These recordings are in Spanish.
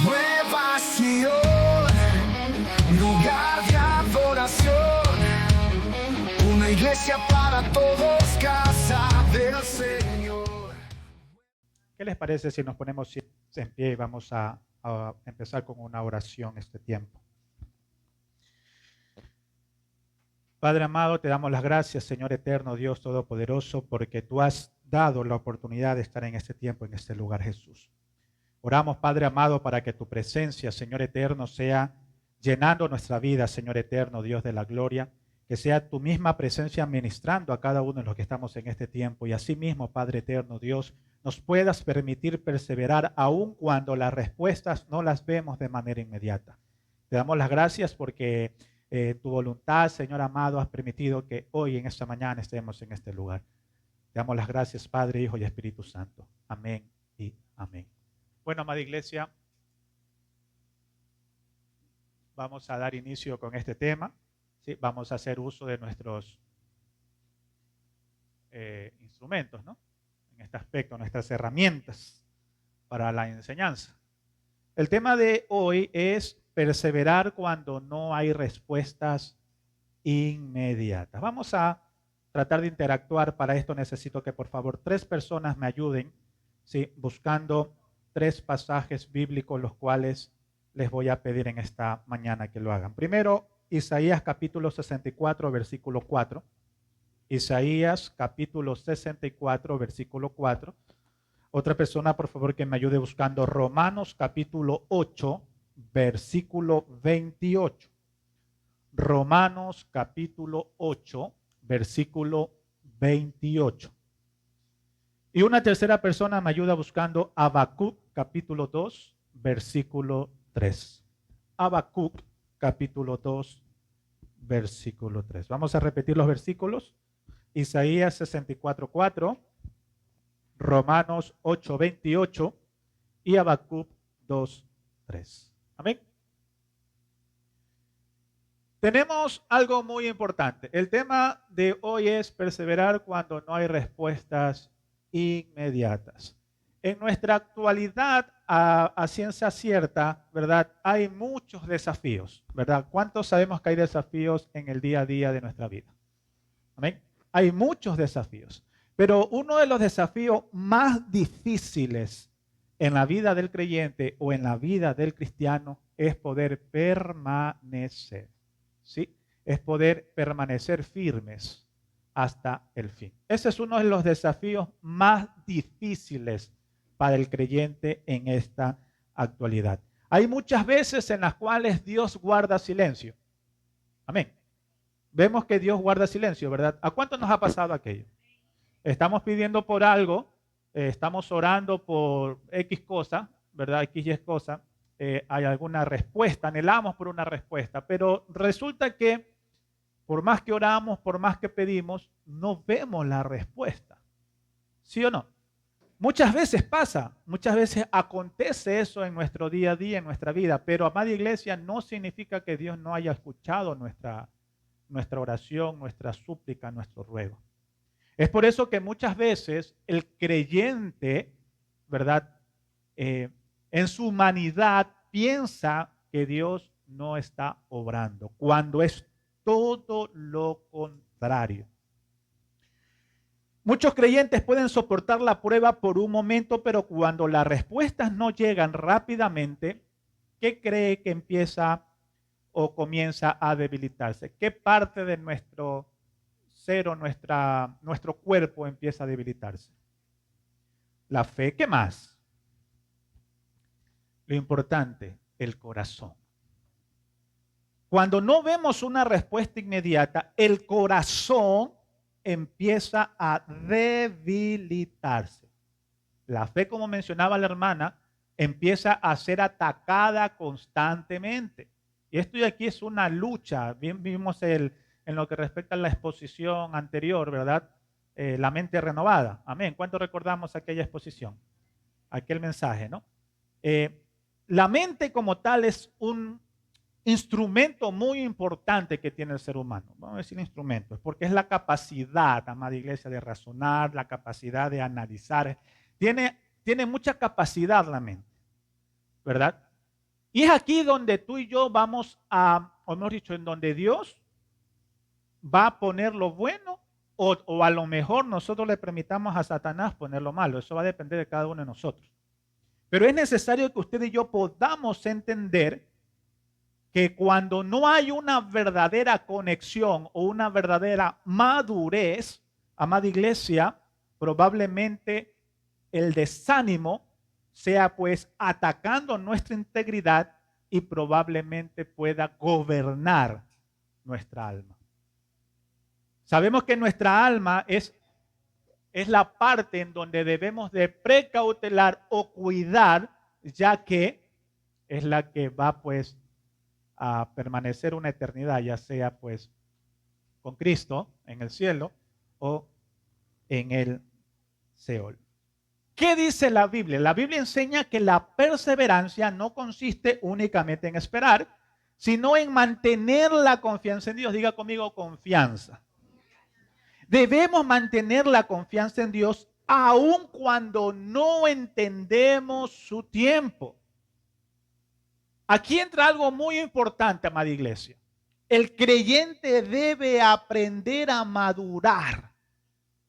Nueva Sion, lugar de adoración, una iglesia para todos, casa del Señor. ¿Qué les parece si nos ponemos en pie y vamos a empezar con una oración este tiempo? Padre amado, te damos las gracias, Señor eterno, Dios todopoderoso, porque tú has dado la oportunidad de estar en este tiempo, en este lugar, Jesús. Oramos, Padre amado, para que tu presencia, Señor eterno, sea llenando nuestra vida, Señor eterno, Dios de la gloria, que sea tu misma presencia ministrando a cada uno de los que estamos en este tiempo, y asimismo, Padre eterno, Dios, nos puedas permitir perseverar aun cuando las respuestas no las vemos de manera inmediata. Te damos las gracias porque tu voluntad, Señor amado, has permitido que hoy en esta mañana estemos en este lugar. Te damos las gracias, Padre, Hijo y Espíritu Santo. Amén y amén. Bueno, amada iglesia, vamos a dar inicio con este tema. ¿Sí? Vamos a hacer uso de nuestros instrumentos, ¿no? En este aspecto, nuestras herramientas para la enseñanza. El tema de hoy es perseverar cuando no hay respuestas inmediatas. Vamos a tratar de interactuar. Para esto necesito que por favor 3 personas me ayuden, ¿sí? Buscando 3 pasajes bíblicos, los cuales les voy a pedir en esta mañana que lo hagan. Primero, Isaías capítulo 64, versículo 4. Isaías capítulo 64, versículo 4. Otra persona, por favor, que me ayude buscando Romanos capítulo 8, versículo 28. Romanos capítulo 8, versículo 28. Y una tercera persona me ayuda buscando Habacuc capítulo 2, versículo 3. Habacuc capítulo 2, versículo 3. Vamos a repetir los versículos. Isaías 64, 4. Romanos 8, 28 y Habacuc 2, 3. Amén. Tenemos algo muy importante. El tema de hoy es perseverar cuando no hay respuestas inmediatas. En nuestra actualidad, a ciencia cierta, ¿verdad? Hay muchos desafíos, ¿verdad? ¿Cuántos sabemos que hay desafíos en el día a día de nuestra vida? Amén. Hay muchos desafíos. Pero uno de los desafíos más difíciles en la vida del creyente o en la vida del cristiano es poder permanecer, ¿sí? Es poder permanecer firmes hasta el fin. Ese es uno de los desafíos más difíciles para el creyente en esta actualidad. Hay muchas veces en las cuales Dios guarda silencio. Amén. Vemos que Dios guarda silencio, ¿verdad? ¿A cuánto nos ha pasado aquello? Estamos pidiendo por algo, estamos orando por X cosa, ¿verdad? X y cosa, hay alguna respuesta, anhelamos por una respuesta, pero resulta que por más que oramos, por más que pedimos, no vemos la respuesta. ¿Sí o no? Muchas veces pasa, muchas veces acontece eso en nuestro día a día, en nuestra vida, pero amada iglesia, no significa que Dios no haya escuchado nuestra oración, nuestra súplica, nuestro ruego. Es por eso que muchas veces el creyente, ¿verdad? En su humanidad piensa que Dios no está obrando, cuando es todo lo contrario. Muchos creyentes pueden soportar la prueba por un momento, pero cuando las respuestas no llegan rápidamente, ¿qué cree que empieza o comienza a debilitarse? ¿Qué parte de nuestro ser o nuestro cuerpo empieza a debilitarse? La fe. ¿Qué más? Lo importante, el corazón. Cuando no vemos una respuesta inmediata, el corazón empieza a debilitarse. La fe, como mencionaba la hermana, empieza a ser atacada constantemente. Y esto de aquí es una lucha. Bien vimos en lo que respecta a la exposición anterior, ¿verdad? La mente renovada. Amén. ¿Cuánto recordamos aquella exposición? Aquel mensaje, ¿no? La mente como tal es instrumento muy importante que tiene el ser humano. Vamos a decir instrumento, porque es la capacidad, amada iglesia, de razonar, la capacidad de analizar. Tiene mucha capacidad la mente, ¿verdad? Y es aquí donde tú y yo vamos a, o mejor dicho, en donde Dios va a poner lo bueno o a lo mejor nosotros le permitamos a Satanás poner lo malo. Eso va a depender de cada uno de nosotros. Pero es necesario que usted y yo podamos entender que cuando no hay una verdadera conexión o una verdadera madurez, amada iglesia, probablemente el desánimo sea pues atacando nuestra integridad y probablemente pueda gobernar nuestra alma. Sabemos que nuestra alma es la parte en donde debemos de precautelar o cuidar, ya que es la que va pues a permanecer una eternidad, ya sea pues con Cristo en el cielo o en el Seol. ¿Qué dice la Biblia? La Biblia enseña que la perseverancia no consiste únicamente en esperar, sino en mantener la confianza en Dios. Diga conmigo, confianza. Debemos mantener la confianza en Dios aun cuando no entendemos su tiempo. Aquí entra algo muy importante, amada iglesia. El creyente debe aprender a madurar,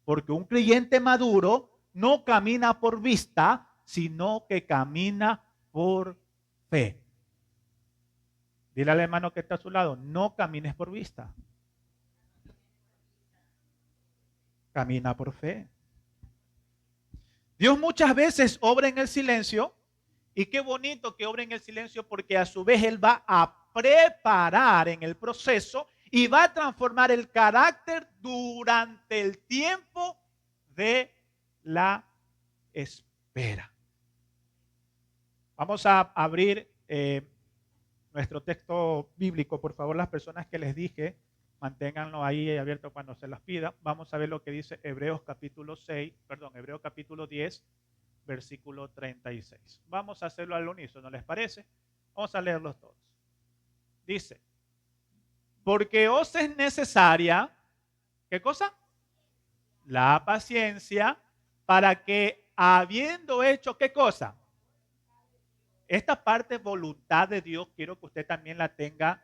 porque un creyente maduro no camina por vista, sino que camina por fe. Dile al hermano que está a su lado, no camines por vista. Camina por fe. Dios muchas veces obra en el silencio, y qué bonito que obra en el silencio, porque a su vez Él va a preparar en el proceso y va a transformar el carácter durante el tiempo de la espera. Vamos a abrir nuestro texto bíblico, por favor, las personas que les dije, manténganlo ahí abierto cuando se las pida. Vamos a ver lo que dice Hebreos capítulo 10, versículo 36. Vamos a hacerlo al unísono, ¿no les parece? Vamos a leerlos todos. Dice, porque os es necesaria, ¿qué cosa? La paciencia, para que habiendo hecho, ¿qué cosa? Esta parte voluntad de Dios, quiero que usted también la tenga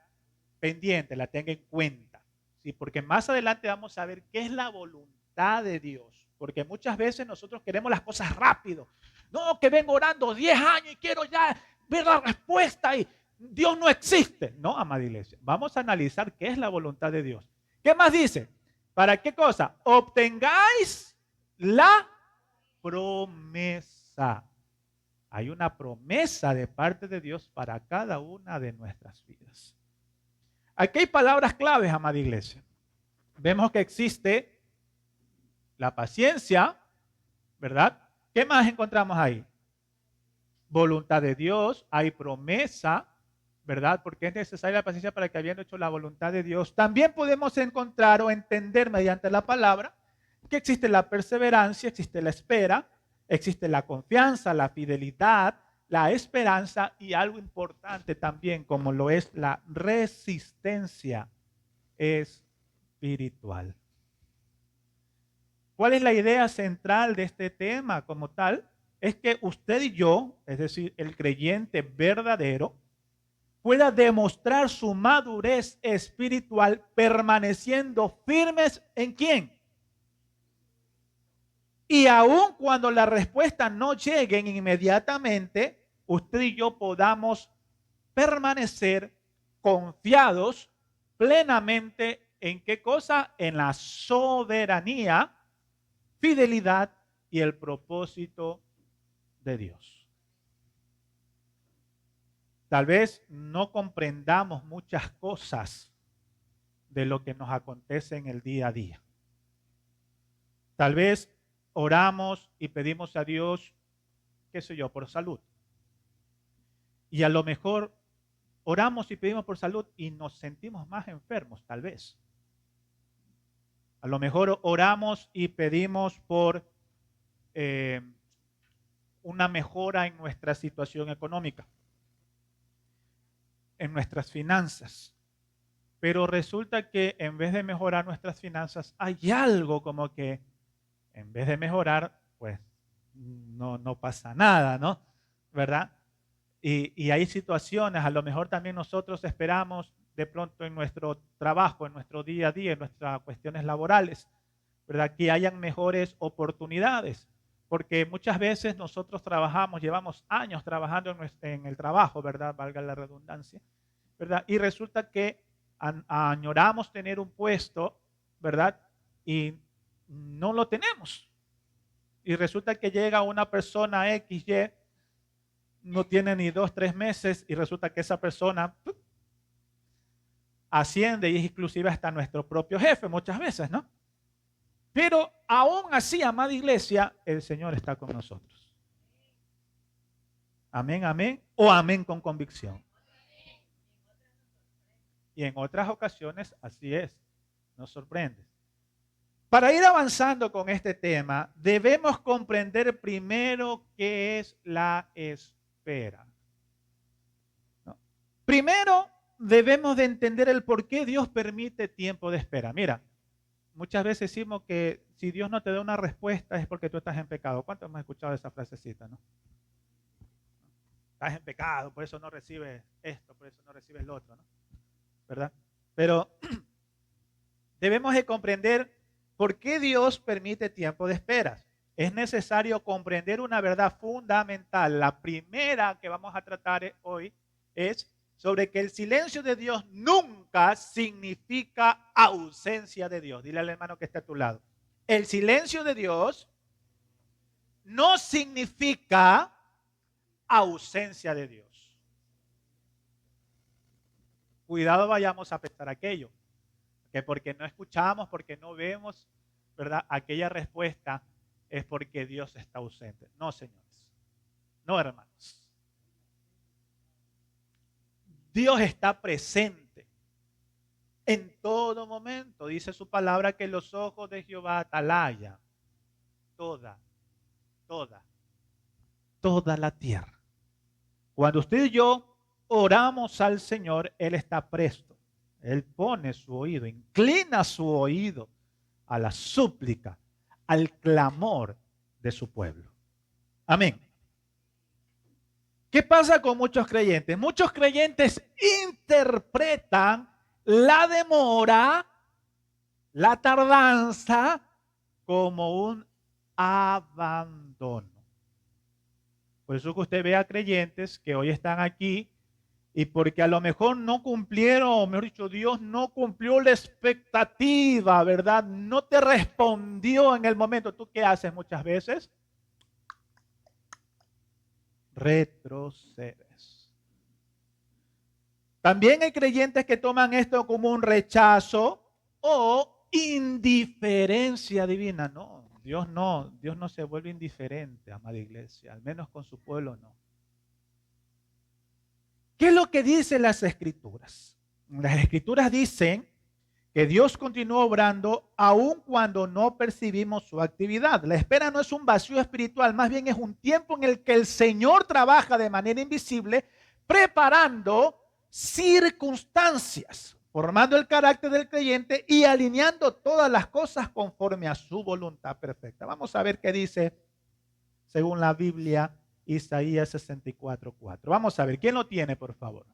pendiente, la tenga en cuenta. ¿Sí? Porque más adelante vamos a ver qué es la voluntad de Dios. Porque muchas veces nosotros queremos las cosas rápido. No, que vengo orando 10 años y quiero ya ver la respuesta y Dios no existe. No, amada iglesia. Vamos a analizar qué es la voluntad de Dios. ¿Qué más dice? ¿Para qué cosa? Obtengáis la promesa. Hay una promesa de parte de Dios para cada una de nuestras vidas. Aquí hay palabras claves, amada iglesia. Vemos que existe la paciencia, ¿verdad? ¿Qué más encontramos ahí? Voluntad de Dios, hay promesa, ¿verdad? Porque es necesaria la paciencia para que habiendo hecho la voluntad de Dios. También podemos encontrar o entender mediante la palabra que existe la perseverancia, existe la espera, existe la confianza, la fidelidad, la esperanza y algo importante también como lo es la resistencia espiritual. ¿Cuál es la idea central de este tema como tal? Es que usted y yo, es decir, el creyente verdadero, pueda demostrar su madurez espiritual permaneciendo firmes ¿en quién? Y aun cuando las respuestas no lleguen inmediatamente, usted y yo podamos permanecer confiados plenamente en qué cosa? En la soberanía, fidelidad y el propósito de Dios. Tal vez no comprendamos muchas cosas de lo que nos acontece en el día a día. Tal vez oramos y pedimos a Dios, qué sé yo, por salud. Y a lo mejor oramos y pedimos por salud y nos sentimos más enfermos, tal vez. A lo mejor oramos y pedimos por una mejora en nuestra situación económica. en nuestras finanzas. Pero resulta que en vez de mejorar nuestras finanzas, hay algo como que en vez de mejorar, pues no pasa nada, ¿no? ¿Verdad? Y hay situaciones, a lo mejor también nosotros esperamos de pronto en nuestro trabajo, en nuestro día a día, en nuestras cuestiones laborales, ¿verdad? Que hayan mejores oportunidades, porque muchas veces nosotros trabajamos, llevamos años trabajando en el trabajo, ¿verdad? Valga la redundancia, ¿verdad? Y resulta que añoramos tener un puesto, ¿verdad? Y no lo tenemos. Y resulta que llega una persona XY, no tiene ni 2, 3 meses, y resulta que esa persona asciende y es inclusive hasta nuestro propio jefe muchas veces, ¿no? Pero aún así, amada iglesia, el Señor está con nosotros. Amén, amén, o amén con convicción. Y en otras ocasiones así es, nos sorprende. Para ir avanzando con este tema, debemos comprender primero qué es la espera. ¿No? Primero, debemos de entender el por qué Dios permite tiempo de espera. Mira, muchas veces decimos que si Dios no te da una respuesta es porque tú estás en pecado. ¿Cuántos hemos escuchado esa frasecita, no? Estás en pecado, por eso no recibes esto, por eso no recibes lo otro, ¿no? ¿Verdad? Pero debemos de comprender por qué Dios permite tiempo de espera. Es necesario comprender una verdad fundamental. La primera que vamos a tratar hoy es sobre que el silencio de Dios nunca significa ausencia de Dios. Dile al hermano que está a tu lado. El silencio de Dios no significa ausencia de Dios. Cuidado, vayamos a pensar aquello, que porque no escuchamos, porque no vemos, ¿verdad? Aquella respuesta es porque Dios está ausente. No, señores. No, hermanos. Dios está presente en todo momento. Dice su palabra que los ojos de Jehová atalayan toda la tierra. Cuando usted y yo oramos al Señor, Él está presto. Él pone su oído, inclina su oído a la súplica, al clamor de su pueblo. Amén. ¿Qué pasa con muchos creyentes? Muchos creyentes interpretan la demora, la tardanza, como un abandono. Por eso que usted ve a creyentes que hoy están aquí y porque a lo mejor no cumplieron, o mejor dicho, Dios no cumplió la expectativa, ¿verdad? No te respondió en el momento. ¿Tú qué haces muchas veces? Retrocedes. También hay creyentes que toman esto como un rechazo o indiferencia divina. Dios no se vuelve indiferente, amada iglesia, al menos con su pueblo no. ¿Qué es lo que dicen las Escrituras? Las Escrituras dicen que Dios continúa obrando aun cuando no percibimos su actividad. La espera no es un vacío espiritual, más bien es un tiempo en el que el Señor trabaja de manera invisible, preparando circunstancias, formando el carácter del creyente y alineando todas las cosas conforme a su voluntad perfecta. Vamos a ver qué dice, según la Biblia, Isaías 64:4. Vamos a ver, ¿quién lo tiene, por favor?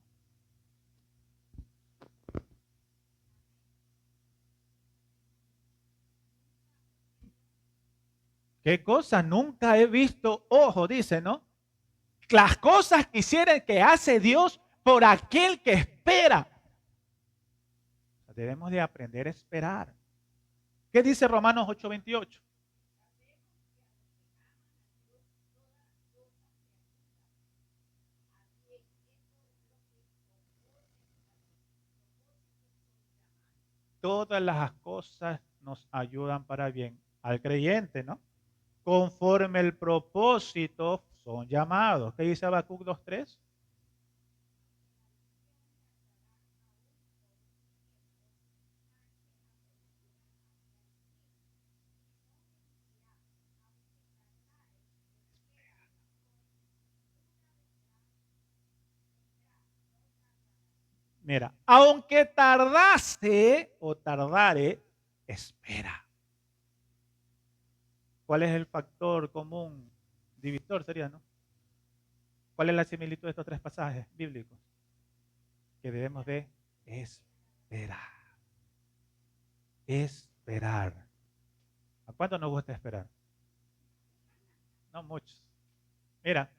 ¿Qué cosa? Nunca he visto ojo, dice, ¿no? Las cosas que hace Dios por aquel que espera. Debemos de aprender a esperar. ¿Qué dice Romanos 8:28? Todas las cosas nos ayudan para bien al creyente, ¿no? Conforme el propósito son llamados. ¿Qué dice Habacuc 2:3? Mira, aunque tardase o tardare, espera. ¿Cuál es el factor común? Divisor sería, ¿no? ¿Cuál es la similitud de estos tres pasajes bíblicos? Que debemos de esperar. Esperar. ¿A cuánto nos gusta esperar? No muchos. Mira,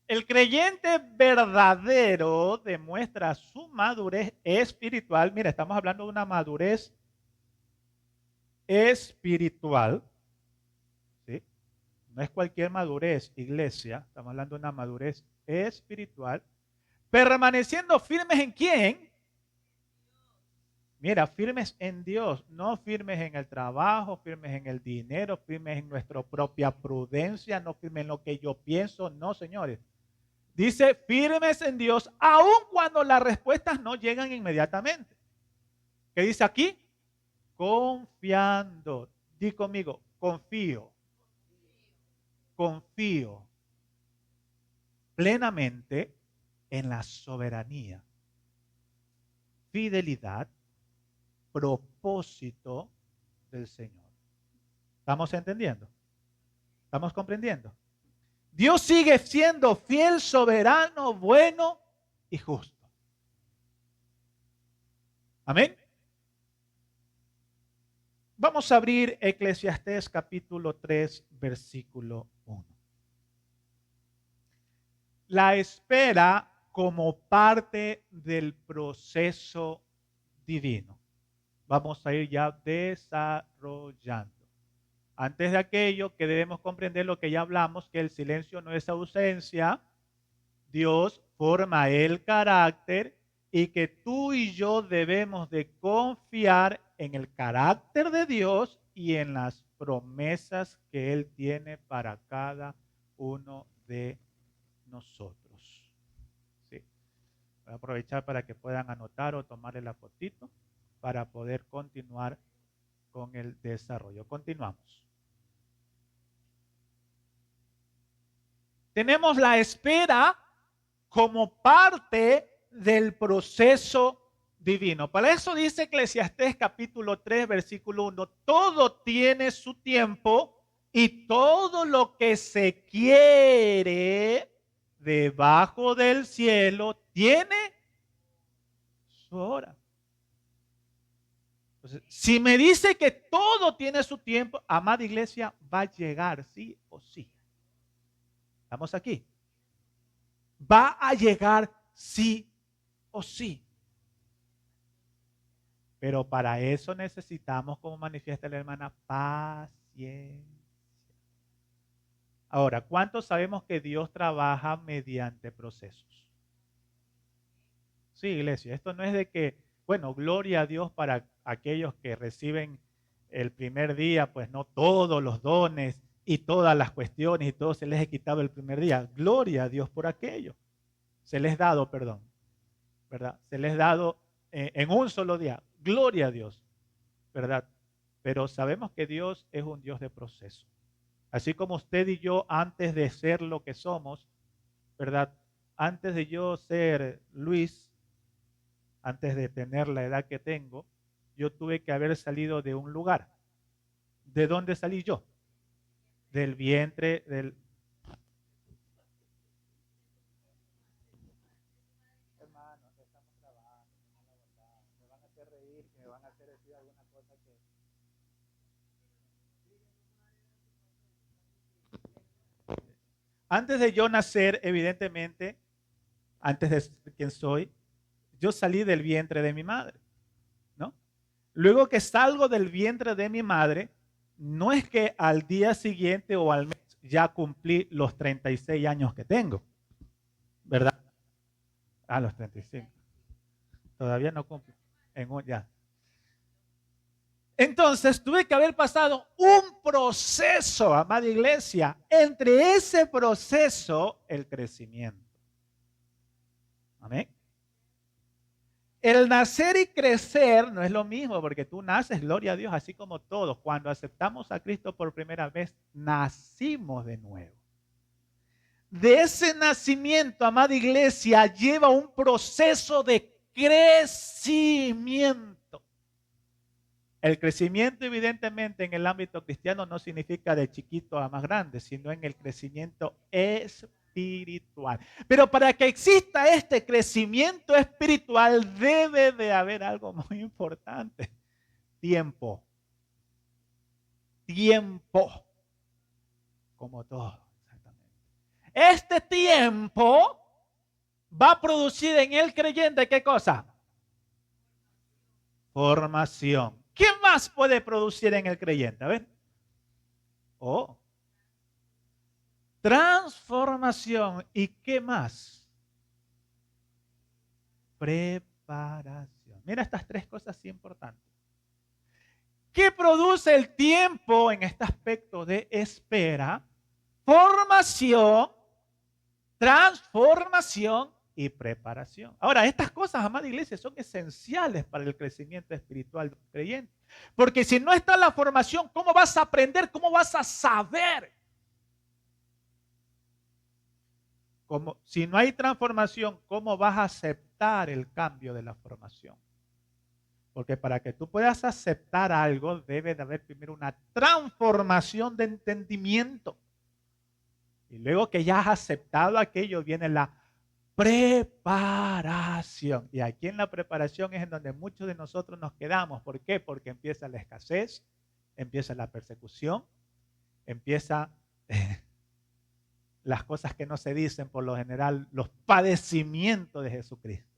el creyente verdadero demuestra su madurez espiritual. Mira, estamos hablando de una madurez espiritual. ¿Sí? No es cualquier madurez, iglesia. Estamos hablando de una madurez espiritual. Permaneciendo firmes en quién. Mira, firmes en Dios, no firmes en el trabajo, firmes en el dinero, firmes en nuestra propia prudencia, no firmes en lo que yo pienso, no, señores. Dice firmes en Dios, aun cuando las respuestas no llegan inmediatamente. ¿Qué dice aquí? Confiando. Di conmigo, confío. Confío plenamente en la soberanía, fidelidad, propósito del Señor. ¿Estamos entendiendo? ¿Estamos comprendiendo? Dios sigue siendo fiel, soberano, bueno y justo. Amén. Vamos a abrir Eclesiastés capítulo 3, versículo 1. La espera como parte del proceso divino. Vamos a ir ya desarrollando. Antes de aquello que debemos comprender lo que ya hablamos, que el silencio no es ausencia. Dios forma el carácter y que tú y yo debemos de confiar en el carácter de Dios y en las promesas que Él tiene para cada uno de nosotros. ¿Sí? Voy a aprovechar para que puedan anotar o tomarle la fotito para poder continuar con el desarrollo. Continuamos. Tenemos la espera como parte del proceso divino. Para eso dice Eclesiastés capítulo 3, versículo 1. Todo tiene su tiempo y todo lo que se quiere debajo del cielo tiene su hora. Entonces, si me dice que todo tiene su tiempo, amada iglesia, va a llegar sí o sí. ¿Estamos aquí? Va a llegar sí o sí. Pero para eso necesitamos, como manifiesta la hermana, paciencia. Ahora, ¿cuántos sabemos que Dios trabaja mediante procesos? Sí, iglesia, esto no es de que, bueno, gloria a Dios para aquellos que reciben el primer día, pues no todos los dones y todas las cuestiones y todo se les ha quitado el primer día. Gloria a Dios por aquello. Se les ha dado, perdón, ¿verdad? Se les ha dado en un solo día. Gloria a Dios, ¿verdad? Pero sabemos que Dios es un Dios de proceso. Así como usted y yo, antes de ser lo que somos, ¿verdad? Antes de yo ser Luis, antes de tener la edad que tengo, yo tuve que haber salido de un lugar. ¿De dónde salí yo? Del vientre del... Hermano, estamos trabajando, me van a hacer reír, me van a hacer decir alguna cosa que... Antes de yo nacer, evidentemente, antes de ser quien soy, yo salí del vientre de mi madre, ¿no? Luego que salgo del vientre de mi madre, no es que al día siguiente o al mes ya cumplí los 36 años que tengo, ¿verdad? A los 35. Todavía no cumplo. Ya. Entonces tuve que haber pasado un proceso, amada iglesia, entre ese proceso el crecimiento. Amén. El nacer y crecer no es lo mismo, porque tú naces, gloria a Dios, así como todos. Cuando aceptamos a Cristo por primera vez, nacimos de nuevo. De ese nacimiento, amada iglesia, lleva un proceso de crecimiento. El crecimiento, evidentemente, en el ámbito cristiano no significa de chiquito a más grande, sino en el crecimiento espiritual. Pero para que exista este crecimiento espiritual, debe de haber algo muy importante: tiempo. Tiempo. Como todo, exactamente. Este tiempo va a producir en el creyente, ¿qué cosa? Formación. ¿Qué más puede producir en el creyente? A ver. Oh. Transformación. ¿Y qué más? Preparación. Mira estas tres cosas importantes. ¿Qué produce el tiempo en este aspecto de espera? Formación, transformación y preparación. Ahora, estas cosas, amada iglesia, son esenciales para el crecimiento espiritual del creyente. Porque si no está la formación, ¿cómo vas a aprender? ¿Cómo vas a saber? Si no hay transformación, ¿cómo vas a aceptar el cambio de la formación? Porque para que tú puedas aceptar algo, debe de haber primero una transformación de entendimiento. Y luego que ya has aceptado aquello, viene la preparación. Y aquí en la preparación es en donde muchos de nosotros nos quedamos. ¿Por qué? Porque empieza la escasez, empieza la persecución, empieza las cosas que no se dicen por lo general, los padecimientos de Jesucristo.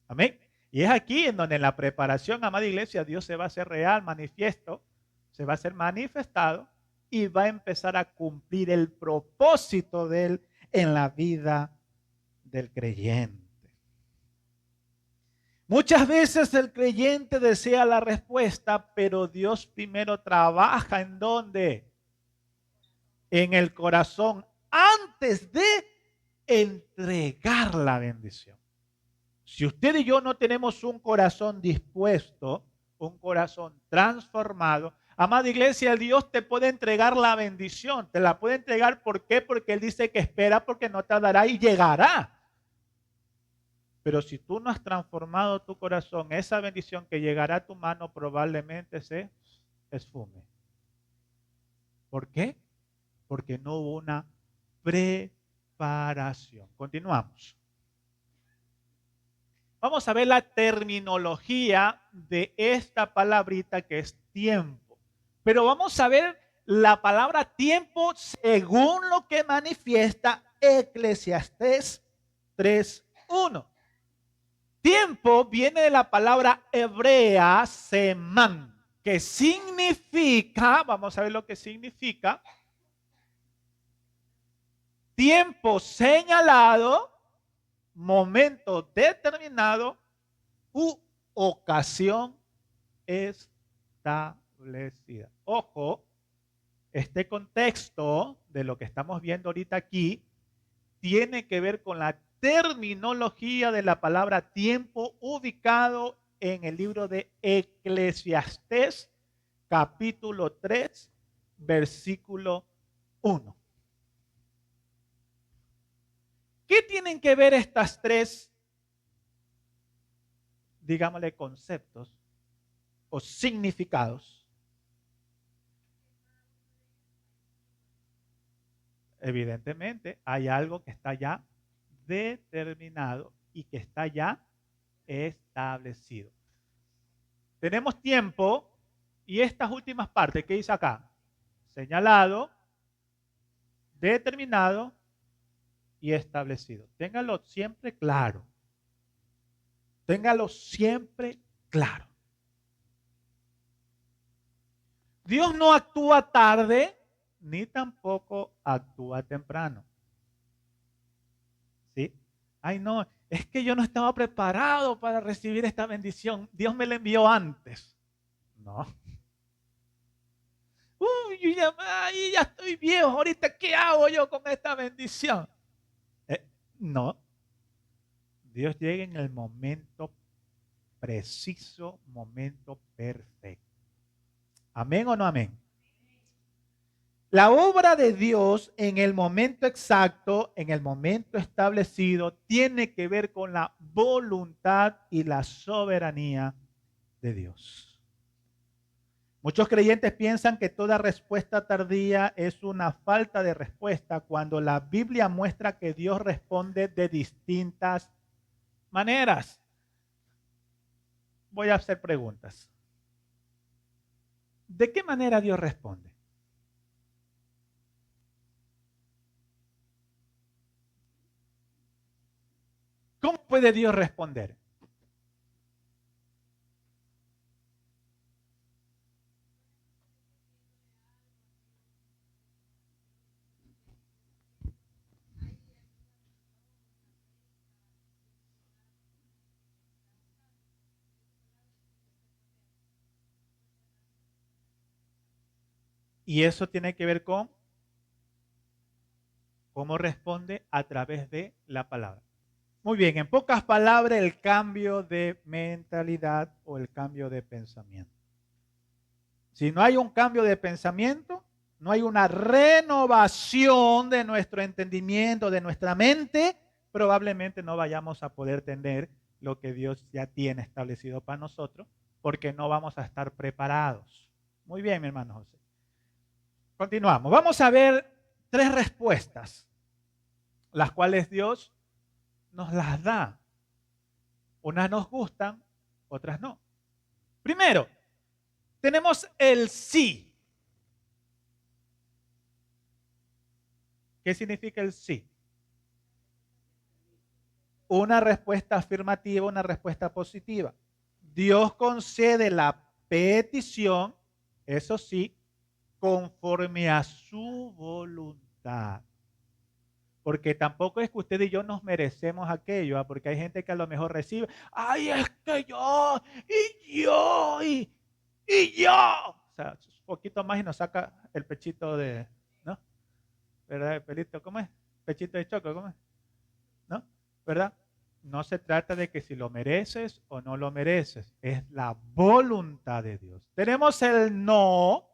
Amén. Y es aquí en donde en la preparación, amada iglesia, Dios se va a hacer real, manifiesto, se va a hacer manifestado y va a empezar a cumplir el propósito de Él en la vida del creyente. Muchas veces el creyente desea la respuesta, pero Dios primero trabaja ¿en dónde? En el corazón, antes de entregar la bendición. Si usted y yo no tenemos un corazón dispuesto, un corazón transformado, amada iglesia, Dios te puede entregar la bendición. Te la puede entregar, ¿por qué? Porque Él dice que espera, porque no tardará y llegará. Pero si tú no has transformado tu corazón, esa bendición que llegará a tu mano probablemente se esfume. ¿Por qué? Porque no hubo una preparación. Continuamos. Vamos a ver la terminología de esta palabrita que es tiempo. Pero vamos a ver la palabra tiempo según lo que manifiesta Eclesiastés 3:1. Tiempo viene de la palabra hebrea semán, que significa, vamos a ver lo que significa, tiempo señalado, momento determinado u ocasión establecida. Ojo, este contexto de lo que estamos viendo ahorita aquí tiene que ver con la terminología de la palabra tiempo ubicado en el libro de Eclesiastés, capítulo 3, versículo 1. ¿Qué tienen que ver estas tres, digámosle, conceptos o significados? Evidentemente, hay algo que está ya determinado y que está ya establecido. Tenemos tiempo y estas últimas partes, ¿qué dice acá? Señalado, determinado y establecido. Téngalo siempre claro. Téngalo siempre claro. Dios no actúa tarde ni tampoco actúa temprano. ¿Sí? Ay, no, es que yo no estaba preparado para recibir esta bendición. Dios me la envió antes. No. Uy, yo ya estoy viejo. Ahorita, ¿qué hago yo con esta bendición? No. Dios llega en el momento preciso, momento perfecto. ¿Amén o no amén? La obra de Dios en el momento exacto, en el momento establecido, tiene que ver con la voluntad y la soberanía de Dios. Muchos creyentes piensan que toda respuesta tardía es una falta de respuesta, cuando la Biblia muestra que Dios responde de distintas maneras. Voy a hacer preguntas. ¿De qué manera Dios responde? ¿Cómo puede Dios responder? Y eso tiene que ver con cómo responde a través de la palabra. Muy bien, en pocas palabras, el cambio de mentalidad o el cambio de pensamiento. Si no hay un cambio de pensamiento, no hay una renovación de nuestro entendimiento, de nuestra mente, probablemente no vayamos a poder tener lo que Dios ya tiene establecido para nosotros, porque no vamos a estar preparados. Muy bien, mi hermano José. Continuamos. Vamos a ver 3 respuestas, las cuales Dios nos las da. Unas nos gustan, otras no. Primero, tenemos el sí. ¿Qué significa el sí? Una respuesta afirmativa, una respuesta positiva. Dios concede la petición, eso sí, conforme a su voluntad. Porque tampoco es que usted y yo nos merecemos aquello, porque hay gente que a lo mejor recibe, ay, es que yo, y yo. O sea, un poquito más y nos saca el pechito de, ¿no? ¿Verdad? El pelito, ¿cómo es? Pechito de choco, ¿cómo es? ¿No? ¿Verdad? No se trata de que si lo mereces o no lo mereces, es la voluntad de Dios. Tenemos el no,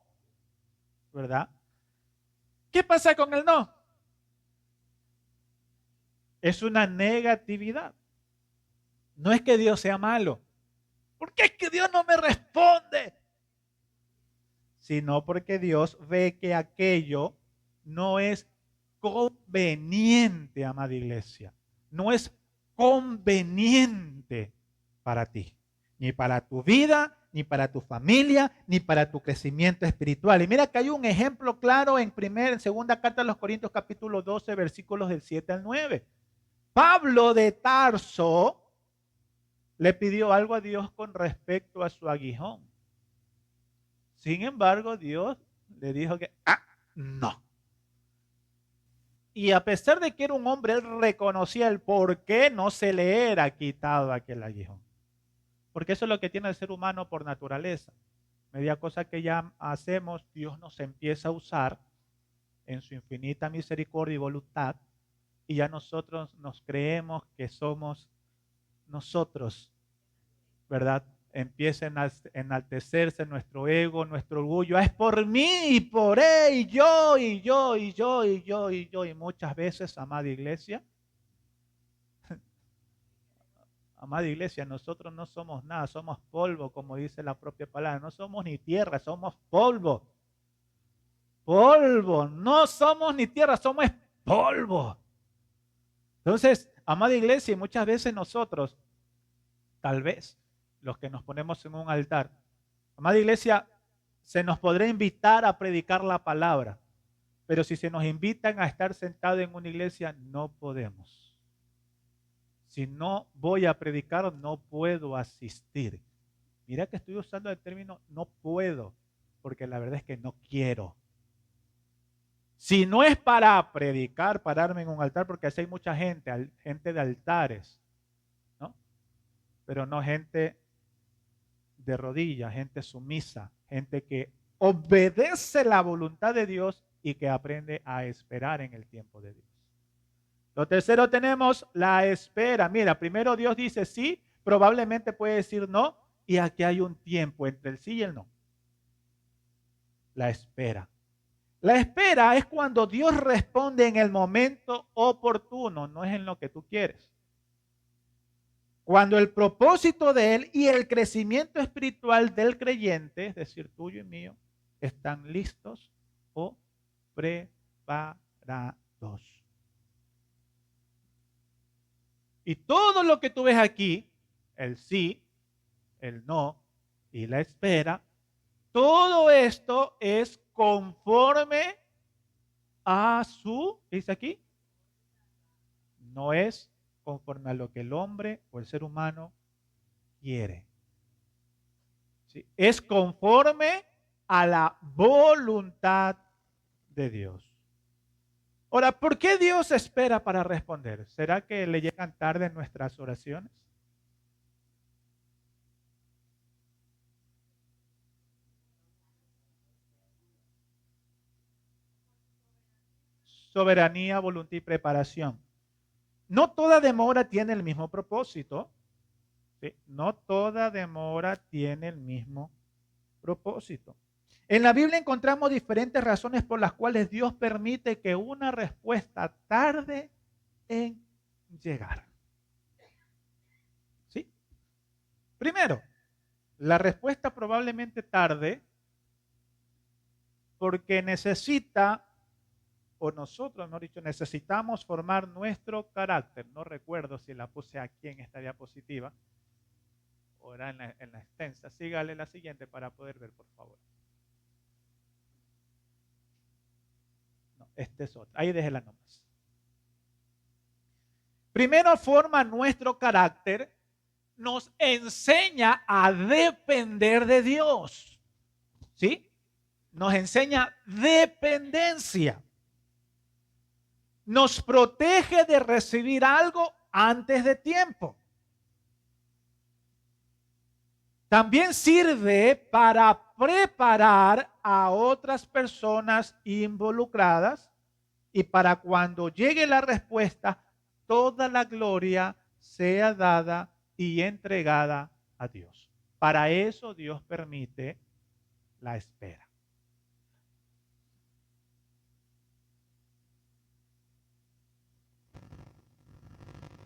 ¿verdad? ¿Qué pasa con el no? Es una negatividad. No es que Dios sea malo. ¿Por qué es que Dios no me responde? Sino porque Dios ve que aquello no es conveniente, amada iglesia. No es conveniente para ti, ni para tu vida, ni para tu familia, ni para tu crecimiento espiritual. Y mira que hay un ejemplo claro en segunda carta a los Corintios capítulo 12, versículos del 7 al 9. Pablo de Tarso le pidió algo a Dios con respecto a su aguijón. Sin embargo, Dios le dijo que, no. Y a pesar de que era un hombre, él reconocía el por qué no se le era quitado aquel aguijón. Porque eso es lo que tiene el ser humano por naturaleza. Media cosa que ya hacemos, Dios nos empieza a usar en su infinita misericordia y voluntad, y ya nosotros nos creemos que somos nosotros, ¿verdad? Empieza a enaltecerse nuestro ego, nuestro orgullo. Es por mí y por él, y yo, y yo, y yo, y yo, y yo. Y muchas veces, amada iglesia, nosotros no somos nada, somos polvo, como dice la propia palabra. No somos ni tierra, somos polvo. Polvo, no somos ni tierra, somos polvo. Entonces, amada iglesia, muchas veces nosotros, tal vez, los que nos ponemos en un altar, amada iglesia, se nos podrá invitar a predicar la palabra, pero si se nos invitan a estar sentados en una iglesia, no podemos. Si no voy a predicar, no puedo asistir. Mira que estoy usando el término no puedo, porque la verdad es que no quiero. Si no es para predicar, pararme en un altar, porque así hay mucha gente, gente de altares, ¿no? Pero no gente de rodillas, gente sumisa, gente que obedece la voluntad de Dios y que aprende a esperar en el tiempo de Dios. Lo tercero tenemos la espera. Mira, primero Dios dice sí, probablemente puede decir no, y aquí hay un tiempo entre el sí y el no. La espera. La espera es cuando Dios responde en el momento oportuno, no es en lo que tú quieres. Cuando el propósito de Él y el crecimiento espiritual del creyente, es decir, tuyo y mío, están listos o preparados. Y todo lo que tú ves aquí, el sí, el no y la espera, todo esto es conforme a su, ¿qué dice aquí? No es conforme a lo que el hombre o el ser humano quiere. ¿Sí? Es conforme a la voluntad de Dios. Ahora, ¿por qué Dios espera para responder? ¿Será que le llegan tarde nuestras oraciones? Soberanía, voluntad y preparación. No toda demora tiene el mismo propósito. ¿Sí? No toda demora tiene el mismo propósito. En la Biblia encontramos diferentes razones por las cuales Dios permite que una respuesta tarde en llegar. ¿Sí? Primero, la respuesta probablemente tarde porque necesita, o nosotros, mejor dicho, necesitamos formar nuestro carácter. No recuerdo si la puse aquí en esta diapositiva o era en la extensa. Sígale la siguiente para poder ver, por favor. No, este es otro. Ahí déjela nomás. Primero forma nuestro carácter, nos enseña a depender de Dios. ¿Sí? Nos enseña dependencia. Nos protege de recibir algo antes de tiempo. También sirve para preparar a otras personas involucradas y para cuando llegue la respuesta, toda la gloria sea dada y entregada a Dios. Para eso Dios permite la espera.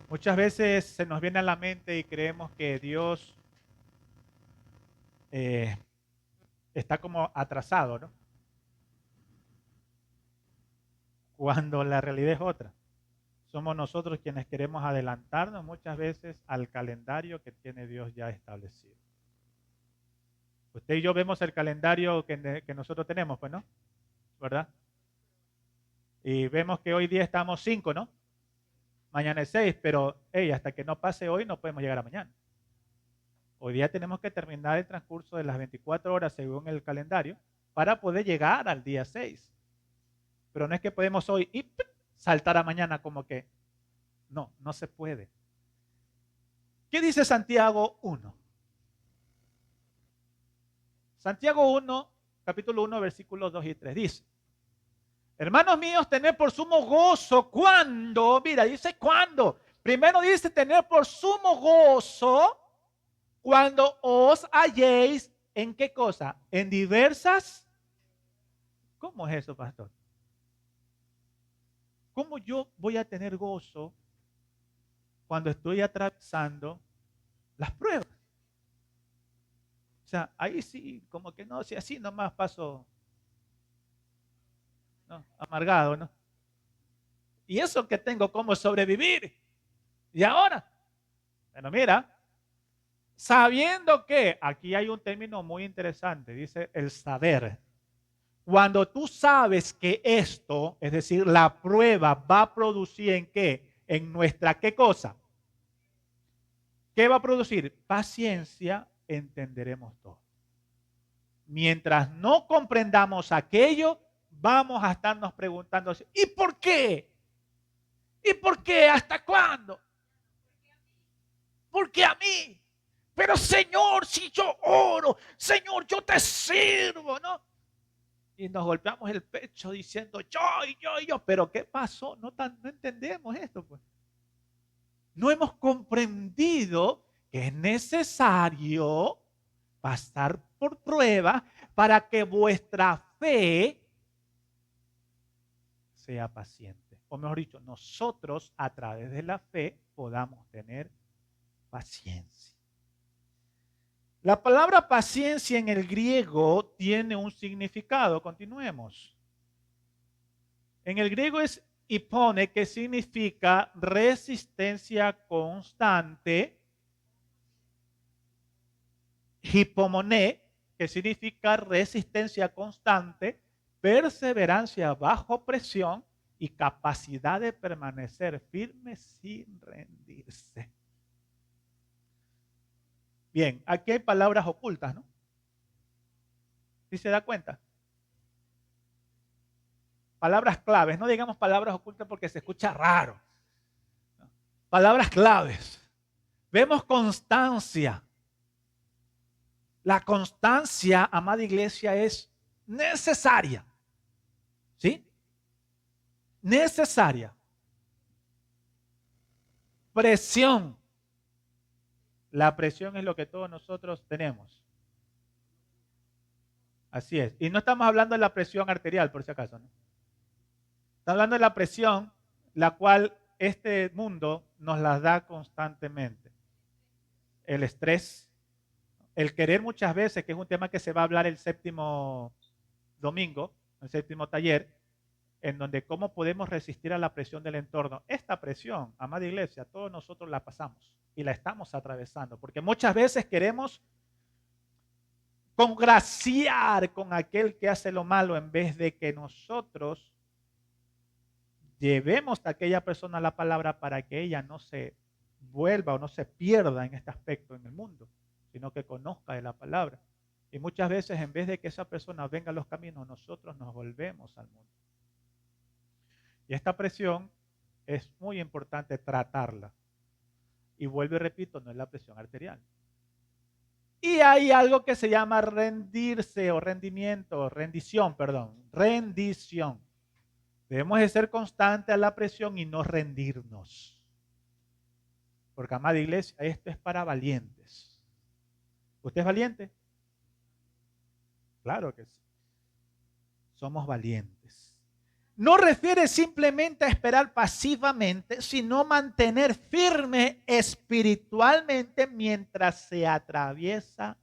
Muchas veces se nos viene a la mente y creemos que Dios está como atrasado, ¿no? Cuando la realidad es otra. Somos nosotros quienes queremos adelantarnos muchas veces al calendario que tiene Dios ya establecido. Usted y yo vemos el calendario que nosotros tenemos, pues, ¿no? ¿Verdad? Y vemos que hoy día estamos 5, ¿no? Mañana es 6, pero hey, hasta que no pase hoy no podemos llegar a mañana. Hoy día tenemos que terminar el transcurso de las 24 horas según el calendario para poder llegar al día 6. Pero no es que podemos hoy y saltar a mañana como que no, no se puede. ¿Qué dice Santiago 1? Santiago 1, capítulo 1, versículos 2 y 3 dice: hermanos míos, tened por sumo gozo cuando, mira, dice cuando. Primero dice tener por sumo gozo cuando os halléis en qué cosa, en diversas. ¿Cómo es eso, pastor? ¿Cómo yo voy a tener gozo cuando estoy atravesando las pruebas? O sea, ahí sí, como que no, si así nomás paso, ¿no? Amargado, ¿no? Y eso que tengo, ¿cómo sobrevivir? Y ahora, bueno, mira, sabiendo que, aquí hay un término muy interesante, dice el saber. Cuando tú sabes que esto, es decir, la prueba va a producir en qué, en nuestra qué cosa. ¿Qué va a producir? Paciencia, entenderemos todo. Mientras no comprendamos aquello, vamos a estarnos preguntando, ¿y por qué? ¿Y por qué? ¿Hasta cuándo? ¿Por qué a mí? Pero Señor, si yo oro, Señor, yo te sirvo, ¿no? Y nos golpeamos el pecho diciendo yo, pero ¿qué pasó? No entendemos esto, pues. No hemos comprendido que es necesario pasar por prueba para que vuestra fe sea paciente. O mejor dicho, nosotros a través de la fe podamos tener paciencia. La palabra paciencia en el griego tiene un significado. Continuemos. En el griego es hipone, que significa resistencia constante. Hipomoné, que significa resistencia constante, perseverancia bajo presión y capacidad de permanecer firme sin rendirse. Bien, aquí hay palabras ocultas, ¿no? ¿Sí se da cuenta? Palabras claves, no digamos palabras ocultas porque se escucha raro. Palabras claves. Vemos constancia. La constancia, amada iglesia, es necesaria. ¿Sí? Necesaria. Presión. La presión es lo que todos nosotros tenemos. Así es. Y no estamos hablando de la presión arterial, por si acaso, ¿no? Estamos hablando de la presión, la cual este mundo nos la da constantemente. El estrés, el querer muchas veces, que es un tema que se va a hablar el séptimo domingo, el séptimo taller, en donde cómo podemos resistir a la presión del entorno. Esta presión, amada iglesia, todos nosotros la pasamos y la estamos atravesando, porque muchas veces queremos congraciar con aquel que hace lo malo en vez de que nosotros llevemos a aquella persona la palabra para que ella no se vuelva o no se pierda en este aspecto en el mundo, sino que conozca de la palabra. Y muchas veces en vez de que esa persona venga a los caminos, nosotros nos volvemos al mundo. Y esta presión es muy importante tratarla. Y vuelvo y repito, no es la presión arterial. Y hay algo que se llama rendirse o rendición. Debemos de ser constantes a la presión y no rendirnos. Porque, amada iglesia, esto es para valientes. ¿Usted es valiente? Claro que sí. Somos valientes. No refiere simplemente a esperar pasivamente, sino mantener firme espiritualmente mientras se atraviesa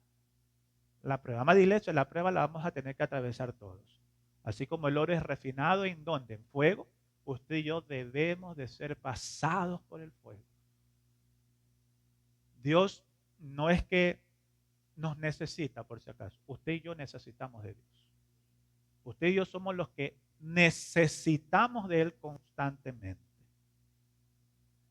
la prueba. Amada iglesia, la prueba la vamos a tener que atravesar todos. Así como el oro es refinado, ¿en dónde? En fuego. Usted y yo debemos de ser pasados por el fuego. Dios no es que nos necesita, por si acaso. Usted y yo necesitamos de Dios. Usted y yo somos los que necesitamos de Él constantemente.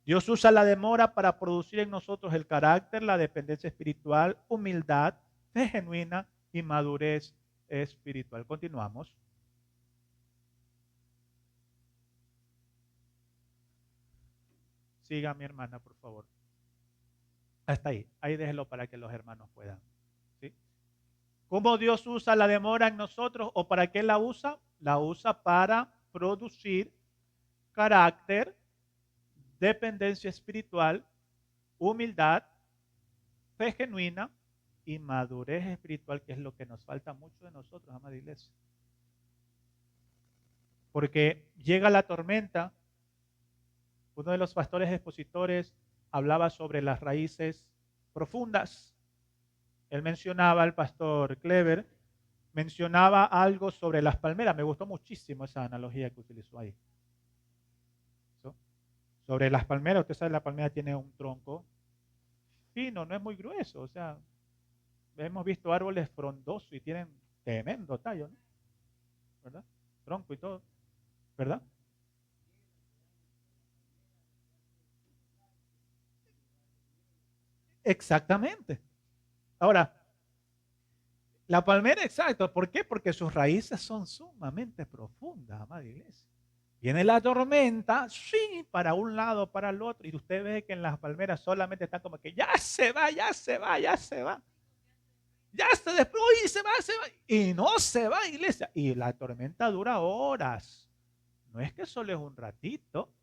Dios usa la demora para producir en nosotros el carácter, la dependencia espiritual, humildad, fe genuina y madurez espiritual. Continuamos. Siga mi hermana, por favor. Hasta ahí. Ahí déjelo para que los hermanos puedan. ¿Sí? ¿Cómo Dios usa la demora en nosotros o para qué la usa? La usa para producir carácter, dependencia espiritual, humildad, fe genuina y madurez espiritual, que es lo que nos falta mucho de nosotros, amada iglesia. Porque llega la tormenta. Uno de los pastores expositores hablaba sobre las raíces profundas. Él mencionaba, el pastor Clever, mencionaba algo sobre las palmeras. Me gustó muchísimo esa analogía que utilizó ahí. Sobre las palmeras, usted sabe, la palmera tiene un tronco fino, no es muy grueso. O sea, hemos visto árboles frondosos y tienen tremendo tallo, ¿no? ¿Verdad? Tronco y todo, ¿verdad? Exactamente. Ahora, la palmera, exacto. ¿Por qué? Porque sus raíces son sumamente profundas, amada iglesia. Viene la tormenta, sí, para un lado, para el otro, y usted ve que en las palmeras solamente están como que ya se va, ya se va, ya se va. Ya se destruye, se va, se va. Y no se va, iglesia. Y la tormenta dura horas. No es que solo es un ratito,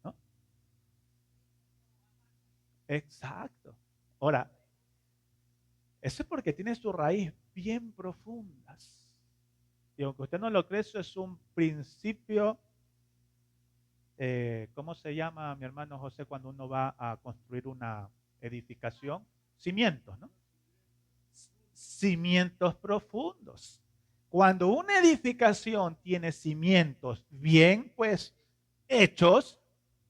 ¿no? Exacto. Ahora, eso es porque tiene sus raíces bien profundas. Y aunque usted no lo cree, eso es un principio, ¿cómo se llama, mi hermano José, cuando uno va a construir una edificación? Cimientos, ¿no? Cimientos profundos. Cuando una edificación tiene cimientos bien, pues, hechos,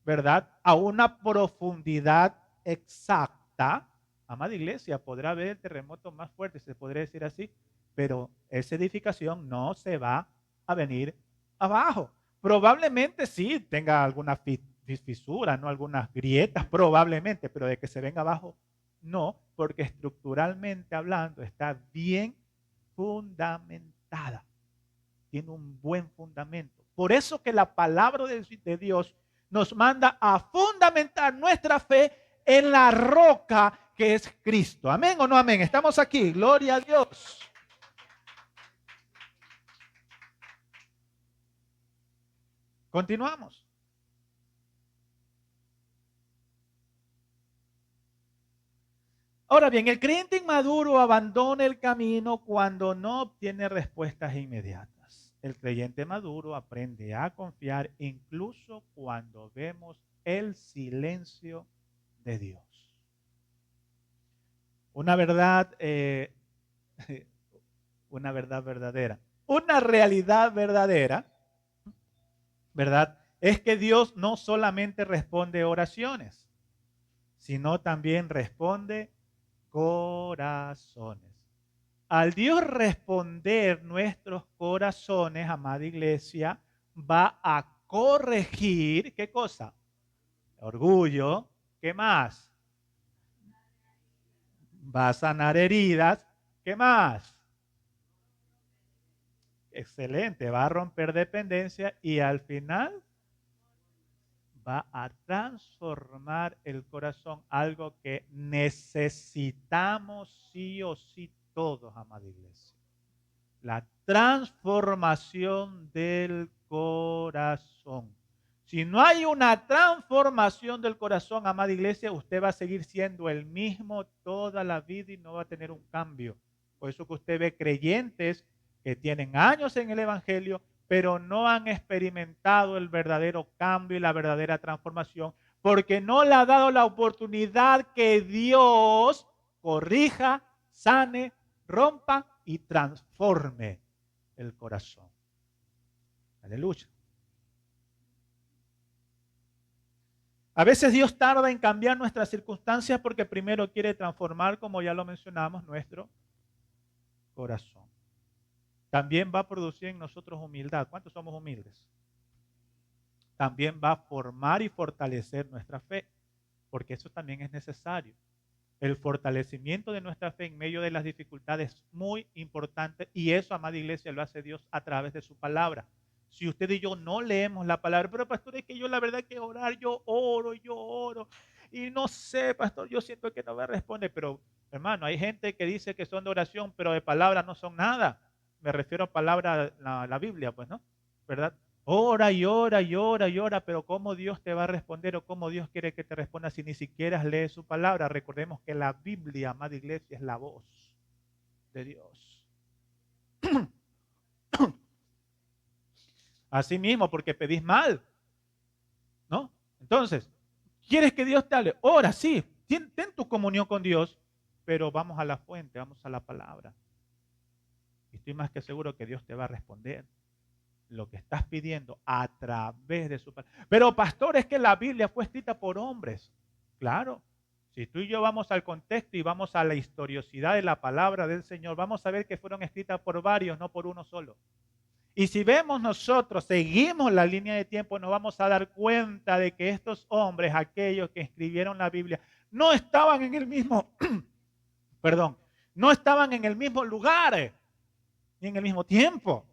¿verdad? A una profundidad exacta, amada iglesia, podrá haber el terremoto más fuerte, se podría decir así, pero esa edificación no se va a venir abajo. Probablemente sí tenga alguna fisura, ¿no? Algunas grietas, probablemente, pero de que se venga abajo, no, porque estructuralmente hablando está bien fundamentada. Tiene un buen fundamento. Por eso que la palabra de Dios nos manda a fundamentar nuestra fe en la roca que es Cristo. ¿Amén o no amén? Estamos aquí. Gloria a Dios. Continuamos. Ahora bien, el creyente inmaduro abandona el camino cuando no obtiene respuestas inmediatas. El creyente maduro aprende a confiar incluso cuando vemos el silencio de Dios. Una verdad, una verdad verdadera, una realidad verdadera, ¿verdad? Es que Dios no solamente responde oraciones, sino también responde corazones. Al Dios responder nuestros corazones, amada iglesia, va a corregir, ¿qué cosa? Orgullo. ¿Qué más? Va a sanar heridas. ¿Qué más? Excelente, va a romper dependencia y al final va a transformar el corazón, algo que necesitamos sí o sí todos, amada iglesia. La transformación del corazón. Si no hay una transformación del corazón, amada iglesia, usted va a seguir siendo el mismo toda la vida y no va a tener un cambio. Por eso que usted ve creyentes que tienen años en el Evangelio, pero no han experimentado el verdadero cambio y la verdadera transformación, porque no le ha dado la oportunidad que Dios corrija, sane, rompa y transforme el corazón. Aleluya. A veces Dios tarda en cambiar nuestras circunstancias porque primero quiere transformar, como ya lo mencionamos, nuestro corazón. También va a producir en nosotros humildad. ¿Cuántos somos humildes? También va a formar y fortalecer nuestra fe, porque eso también es necesario. El fortalecimiento de nuestra fe en medio de las dificultades es muy importante y eso, amada iglesia, lo hace Dios a través de su palabra. Si usted y yo no leemos la palabra, pero pastor, es que yo la verdad que orar, yo oro y no sé, pastor, yo siento que no me responde, pero hermano, hay gente que dice que son de oración, pero de palabra no son nada. Me refiero a palabra, la Biblia, pues, ¿no? ¿Verdad? Ora y ora y ora y ora, pero ¿cómo Dios te va a responder o cómo Dios quiere que te responda si ni siquiera lees su palabra? Recordemos que la Biblia, amada iglesia, es la voz de Dios. Así mismo, porque pedís mal, ¿no? Entonces, ¿quieres que Dios te hable? Ora, sí, ten tu comunión con Dios, pero vamos a la fuente, vamos a la palabra. Y estoy más que seguro que Dios te va a responder lo que estás pidiendo a través de su palabra. Pero pastor, es que la Biblia fue escrita por hombres. Claro, si tú y yo vamos al contexto y vamos a la historiosidad de la palabra del Señor, vamos a ver que fueron escritas por varios, no por uno solo. Y si vemos nosotros, seguimos la línea de tiempo, nos vamos a dar cuenta de que estos hombres, aquellos que escribieron la Biblia, no estaban en el mismo, perdón, no estaban en el mismo lugar, ni en el mismo tiempo.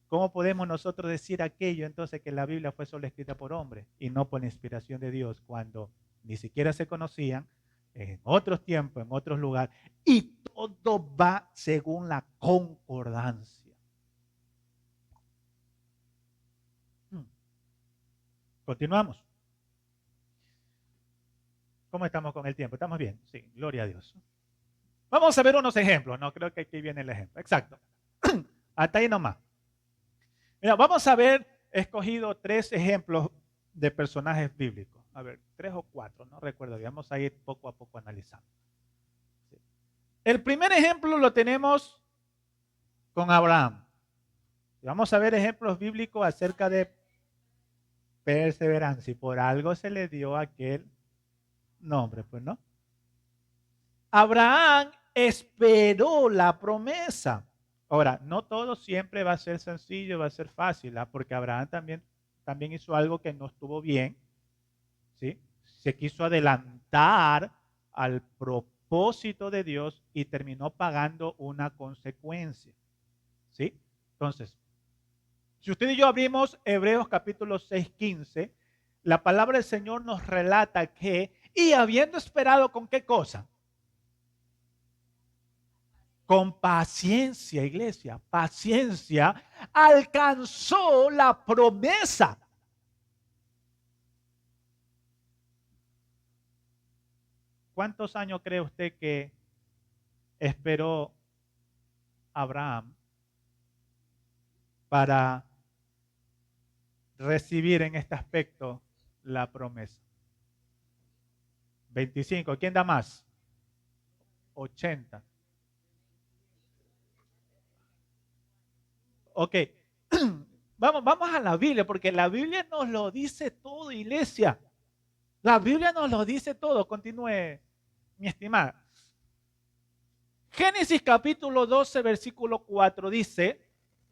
¿Cómo podemos nosotros decir aquello entonces que la Biblia fue solo escrita por hombres y no por la inspiración de Dios cuando ni siquiera se conocían en otros tiempos, en otros lugares? Y todo va según la concordancia. Continuamos. ¿Cómo estamos con el tiempo? ¿Estamos bien? Sí, gloria a Dios. Vamos a ver unos ejemplos. No creo que aquí viene el ejemplo. Exacto. Hasta ahí nomás. Mira, vamos a ver, he escogido 3 ejemplos de personajes bíblicos. A ver, 3 o 4, no recuerdo. Vamos a ir poco a poco analizando. El primer ejemplo lo tenemos con Abraham. Vamos a ver ejemplos bíblicos acerca de perseverancia. Y por algo se le dio aquel nombre, pues no. Abraham esperó la promesa. Ahora, no todo siempre va a ser sencillo, va a ser fácil, porque Abraham también hizo algo que no estuvo bien, ¿sí? Se quiso adelantar al propósito de Dios y terminó pagando una consecuencia, ¿sí? Entonces, si usted y yo abrimos Hebreos capítulo 6:15, la palabra del Señor nos relata que, y habiendo esperado con qué cosa, con paciencia, iglesia, paciencia, alcanzó la promesa. ¿Cuántos años cree usted que esperó Abraham para recibir en este aspecto la promesa? 25. ¿Quién da más? 80. Ok. Vamos a la Biblia, porque la Biblia nos lo dice todo, iglesia. La Biblia nos lo dice todo. Continúe, mi estimada. Génesis capítulo 12, versículo 4 dice,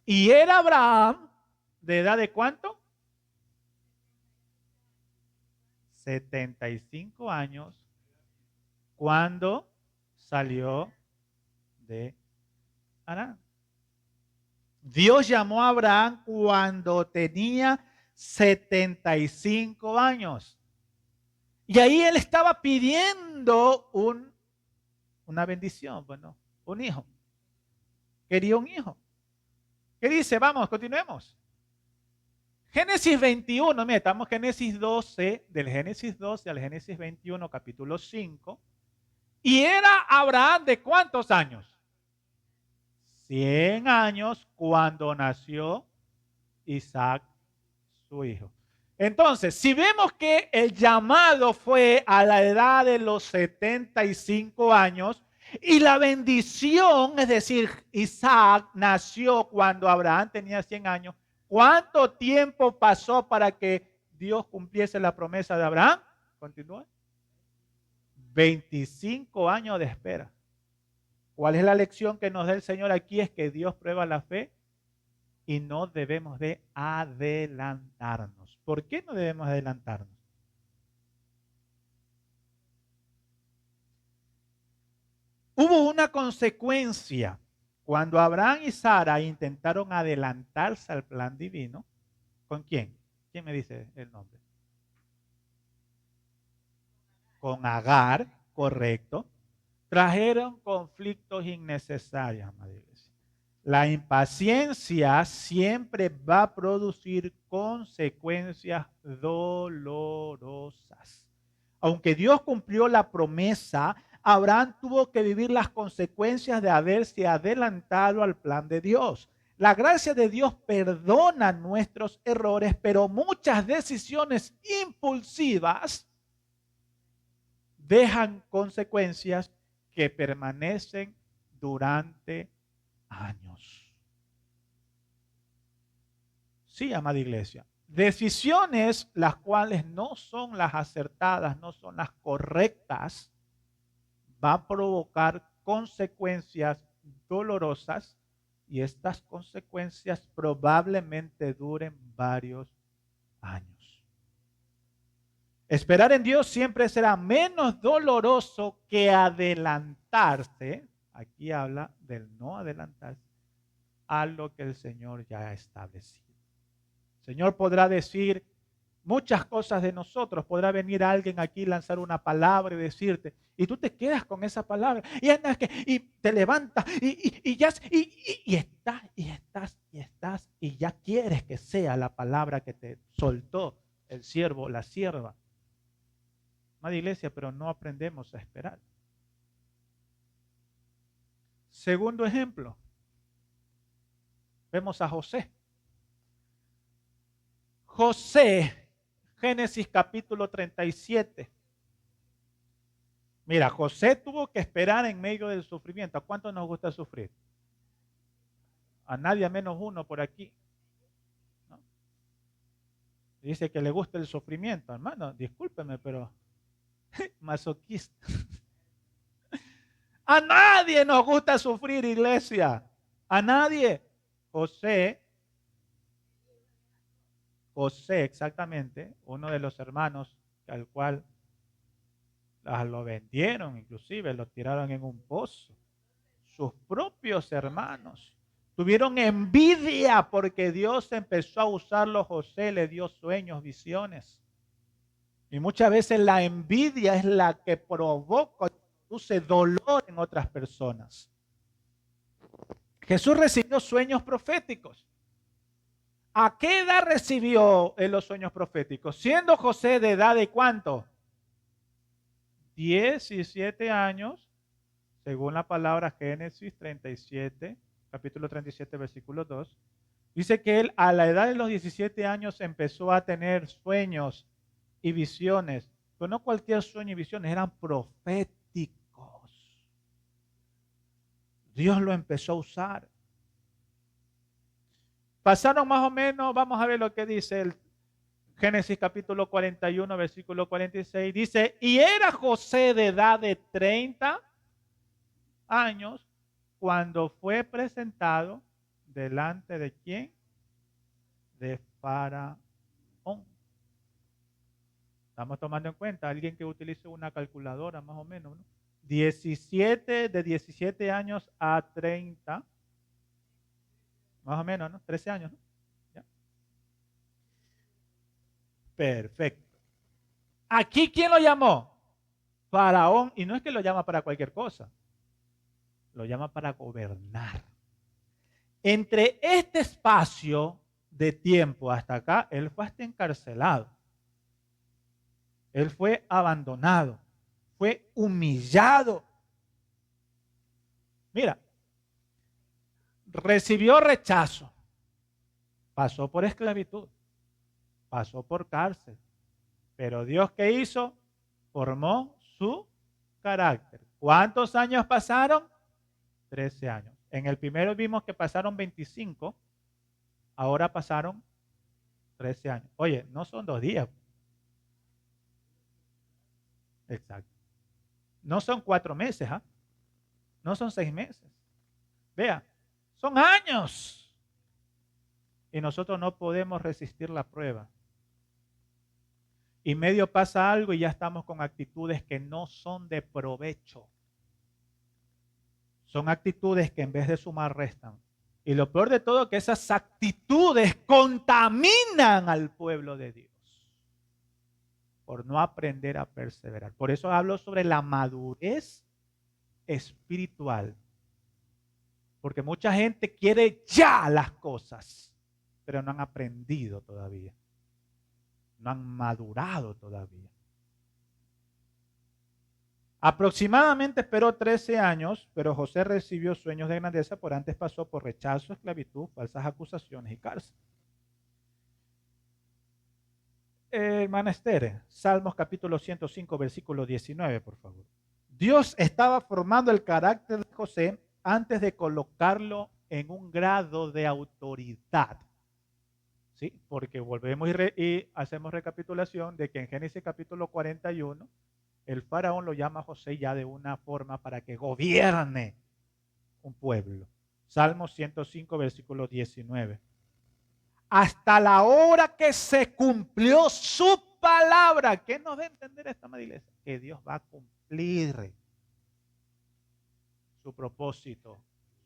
y era Abraham de edad de ¿cuánto? 75 años cuando salió de Harán. Dios llamó a Abraham cuando tenía 75 años. Y ahí él estaba pidiendo una bendición, bueno, un hijo. Quería un hijo. ¿Qué dice? Vamos, continuemos. Génesis 21, mira, estamos en Génesis 12, del Génesis 12 al Génesis 21, capítulo 5. Y era Abraham de ¿cuántos años? 100 años cuando nació Isaac, su hijo. Entonces, si vemos que el llamado fue a la edad de los 75 años y la bendición, es decir, Isaac nació cuando Abraham tenía 100 años, ¿cuánto tiempo pasó para que Dios cumpliese la promesa de Abraham? Continúa. 25 años de espera. ¿Cuál es la lección que nos da el Señor aquí? Es que Dios prueba la fe y no debemos de adelantarnos. ¿Por qué no debemos adelantarnos? Hubo una consecuencia. Cuando Abraham y Sara intentaron adelantarse al plan divino, ¿con quién? ¿Quién me dice el nombre? Con Agar, correcto. Trajeron conflictos innecesarios, amada iglesia. La impaciencia siempre va a producir consecuencias dolorosas. Aunque Dios cumplió la promesa, Abraham tuvo que vivir las consecuencias de haberse adelantado al plan de Dios. La gracia de Dios perdona nuestros errores, pero muchas decisiones impulsivas dejan consecuencias que permanecen durante años. Sí, amada iglesia. Decisiones las cuales no son las acertadas, no son las correctas, va a provocar consecuencias dolorosas y estas consecuencias probablemente duren varios años. Esperar en Dios siempre será menos doloroso que adelantarse. Aquí habla del no adelantarse a lo que el Señor ya ha establecido. El Señor podrá decir muchas cosas de nosotros. Podrá venir alguien aquí, lanzar una palabra y decirte, y tú te quedas con esa palabra, y andas y te levantas, y estás, y ya quieres que sea la palabra que te soltó el siervo o la sierva. Amada iglesia, pero no aprendemos a esperar. Segundo ejemplo. Vemos a José. José, Génesis capítulo 37. Mira, José tuvo que esperar en medio del sufrimiento. ¿A cuánto nos gusta sufrir? A nadie, a menos uno por aquí, ¿no? Dice que le gusta el sufrimiento. Hermano, discúlpeme, pero masoquista. A nadie nos gusta sufrir, iglesia. A nadie. José, exactamente, uno de los hermanos al cual lo vendieron, inclusive lo tiraron en un pozo. Sus propios hermanos tuvieron envidia porque Dios empezó a usarlo. José le dio sueños, visiones. Y muchas veces la envidia es la que provoca, produce dolor en otras personas. Jesús recibió sueños proféticos. ¿A qué edad recibió los sueños proféticos? Siendo José de edad de ¿cuánto? 17 años, según la palabra Génesis 37, capítulo 37, versículo 2. Dice que él a la edad de los 17 años empezó a tener sueños y visiones. Pero no cualquier sueño y visiones, eran proféticos. Dios lo empezó a usar. Pasaron más o menos, vamos a ver lo que dice el Génesis capítulo 41, versículo 46. Dice, y era José de edad de 30 años cuando fue presentado delante de ¿quién? De Faraón. Estamos tomando en cuenta alguien que utilice una calculadora más o menos, ¿no? De 17 años a 30, más o menos, ¿no? 13 años, ¿no? ¿Ya? Perfecto. Aquí, ¿quién lo llamó? Faraón, y no es que lo llama para cualquier cosa, lo llama para gobernar. Entre este espacio de tiempo hasta acá, él fue hasta encarcelado. Él fue abandonado, fue humillado. Mira, recibió rechazo, pasó por esclavitud, pasó por cárcel, pero Dios, ¿qué hizo? Formó su carácter. ¿Cuántos años pasaron? 13 años. En el primero vimos que pasaron 25, ahora pasaron 13 años. Oye, no son 2 días. Exacto. No son 4 meses, ¿ah? No son 6 meses. Vea, son años. Y nosotros no podemos resistir la prueba. Y medio pasa algo y ya estamos con actitudes que no son de provecho. Son actitudes que en vez de sumar restan. Y lo peor de todo es que esas actitudes contaminan al pueblo de Dios por no aprender a perseverar. Por eso hablo sobre la madurez espiritual. Porque mucha gente quiere ya las cosas, pero no han aprendido todavía. No han madurado todavía. Aproximadamente esperó 13 años, pero José recibió sueños de grandeza, por antes pasó por rechazo, esclavitud, falsas acusaciones y cárcel. Hermana Esther, Salmos capítulo 105, versículo 19, por favor. Dios estaba formando el carácter de José antes de colocarlo en un grado de autoridad. ¿Sí? Porque volvemos y hacemos recapitulación de que en Génesis capítulo 41, el faraón lo llama a José ya de una forma para que gobierne un pueblo. Salmo 105, versículo 19. Hasta la hora que se cumplió su palabra. ¿Qué nos da a entender esta iglesia? Que Dios va a cumplir su propósito,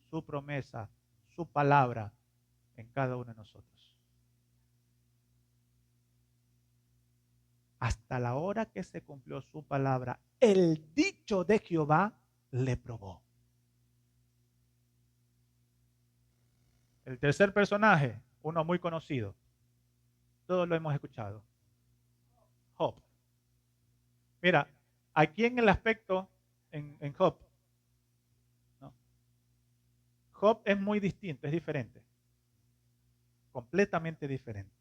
su promesa, su palabra en cada uno de nosotros. Hasta la hora que se cumplió su palabra, el dicho de Jehová le probó. El tercer personaje, uno muy conocido, todos lo hemos escuchado, Job. Mira, aquí en el aspecto, en Job, ¿no? Job es muy distinto, es diferente. completamente diferente.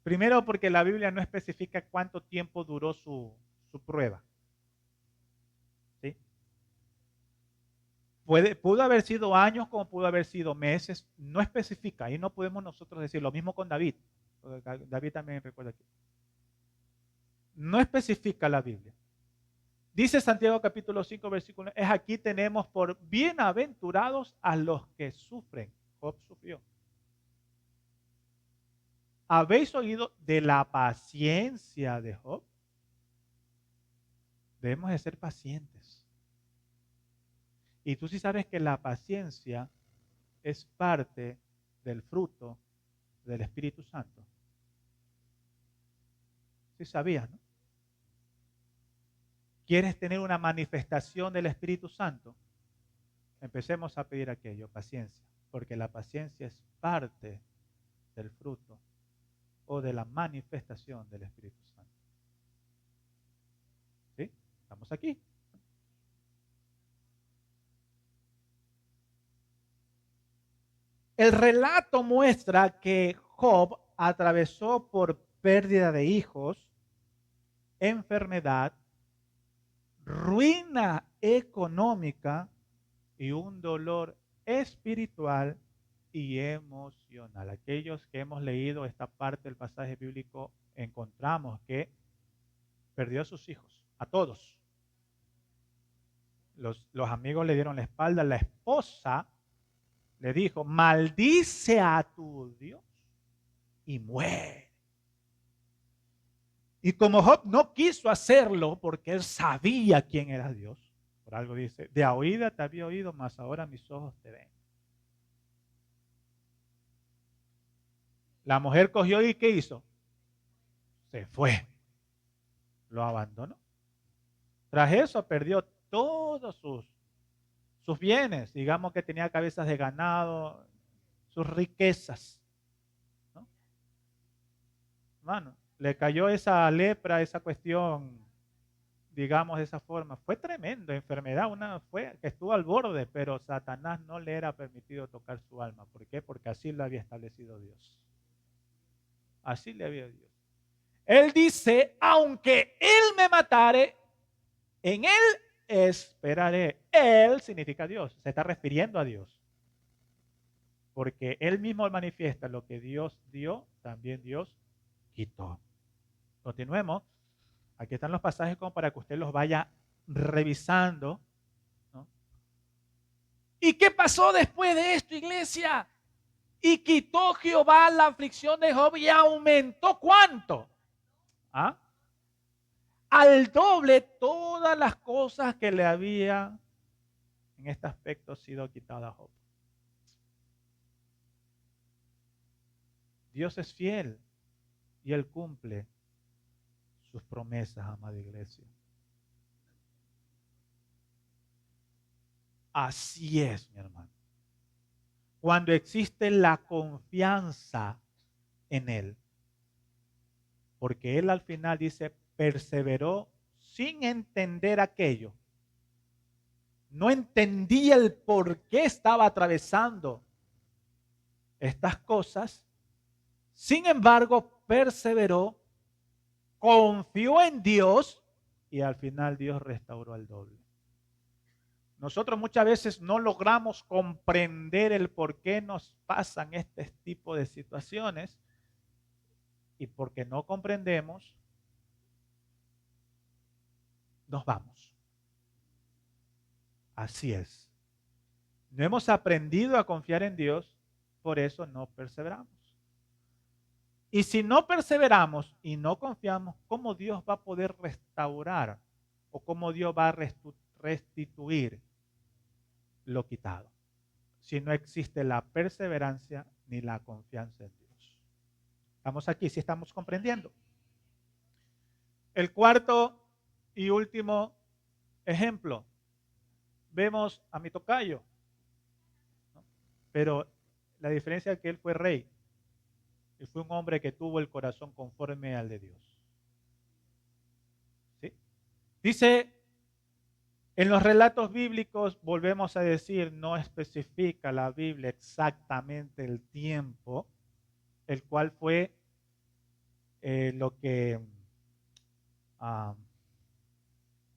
Primero porque la Biblia no especifica cuánto tiempo duró su prueba. ¿Sí? Pudo haber sido años como pudo haber sido meses, no especifica, y no podemos nosotros decir lo mismo con David. David también recuerda aquí. No especifica la Biblia. Dice Santiago capítulo 5, versículo 1, es aquí tenemos por bienaventurados a los que sufren. Job sufrió. ¿Habéis oído de la paciencia de Job? Debemos de ser pacientes. Y tú sí sabes que la paciencia es parte del fruto del Espíritu Santo. Sí sabías, ¿no? ¿Quieres tener una manifestación del Espíritu Santo? Empecemos a pedir aquello, paciencia, porque la paciencia es parte del fruto o de la manifestación del Espíritu Santo. ¿Sí? ¿Estamos aquí? El relato muestra que Job atravesó por pérdida de hijos, enfermedad, ruina económica y un dolor espiritual y emocional. Aquellos que hemos leído esta parte del pasaje bíblico encontramos que perdió a sus hijos, a todos. Los amigos le dieron la espalda, la esposa le dijo, maldice a tu Dios y muere. Y como Job no quiso hacerlo porque él sabía quién era Dios, por algo dice, de a oída te había oído, mas ahora mis ojos te ven. La mujer cogió y ¿qué hizo? Se fue. Lo abandonó. Tras eso perdió todos sus bienes. Digamos que tenía cabezas de ganado, sus riquezas. ¿No? Hermano, le cayó esa lepra, esa cuestión, digamos de esa forma. Fue tremendo, enfermedad, fue que estuvo al borde, pero Satanás no le era permitido tocar su alma. ¿Por qué? Porque así lo había establecido Dios. Así le había Dios. Él dice, aunque Él me matare, en Él esperaré. Él significa Dios, se está refiriendo a Dios. Porque Él mismo manifiesta lo que Dios dio, también Dios quitó. Continuemos. Aquí están los pasajes como para que usted los vaya revisando, ¿no? ¿Y qué pasó después de esto, iglesia? Y quitó Jehová la aflicción de Job y aumentó ¿cuánto? ¿Ah? Al doble todas las cosas que le había en este aspecto sido quitada a Job. Dios es fiel y Él cumple sus promesas, amada iglesia. Así es, mi hermano. Cuando existe la confianza en Él, porque Él al final dice, perseveró sin entender aquello. No entendía el por qué estaba atravesando estas cosas. Sin embargo, perseveró, confió en Dios y al final Dios restauró al doble. Nosotros muchas veces no logramos comprender el por qué nos pasan este tipo de situaciones y porque no comprendemos, nos vamos. Así es. No hemos aprendido a confiar en Dios, por eso no perseveramos. Y si no perseveramos y no confiamos, ¿cómo Dios va a poder restaurar o cómo Dios va a restituir lo quitado? Si no existe la perseverancia ni la confianza en Dios. ¿Estamos aquí? ¿Sí estamos comprendiendo? El cuarto y último ejemplo. Vemos a mi tocayo, ¿no? Pero la diferencia es que él fue rey. Él fue un hombre que tuvo el corazón conforme al de Dios. ¿Sí? Dice En los relatos bíblicos, volvemos a decir, no especifica la Biblia exactamente el tiempo, el cual fue lo que ah,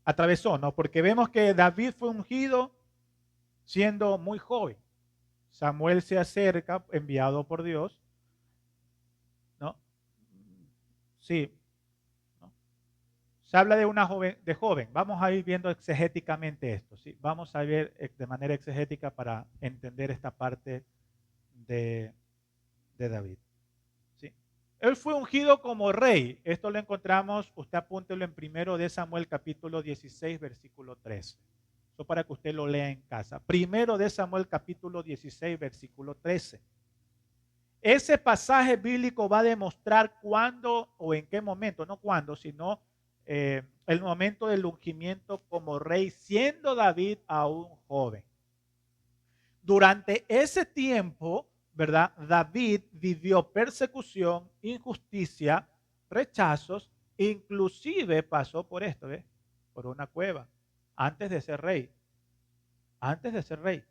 atravesó, ¿no? Porque vemos que David fue ungido siendo muy joven. Samuel se acerca, enviado por Dios, ¿no? Sí, ¿no? Se habla de una joven, de joven. Vamos a ir viendo exegéticamente esto, ¿sí? Vamos a ver de manera exegética para entender esta parte de, de David, ¿sí? Él fue ungido como rey. Esto lo encontramos, usted apúntelo en 1 Samuel capítulo 16, versículo 13. Eso para que usted lo lea en casa. 1 Samuel capítulo 16, versículo 13. Ese pasaje bíblico va a demostrar cuándo o en qué momento, no cuándo, sino el momento del ungimiento como rey, siendo David aún joven. Durante ese tiempo, ¿verdad? David vivió persecución, injusticia, rechazos, inclusive pasó por esto, ¿ves? Por una cueva, antes de ser rey. Antes de ser rey.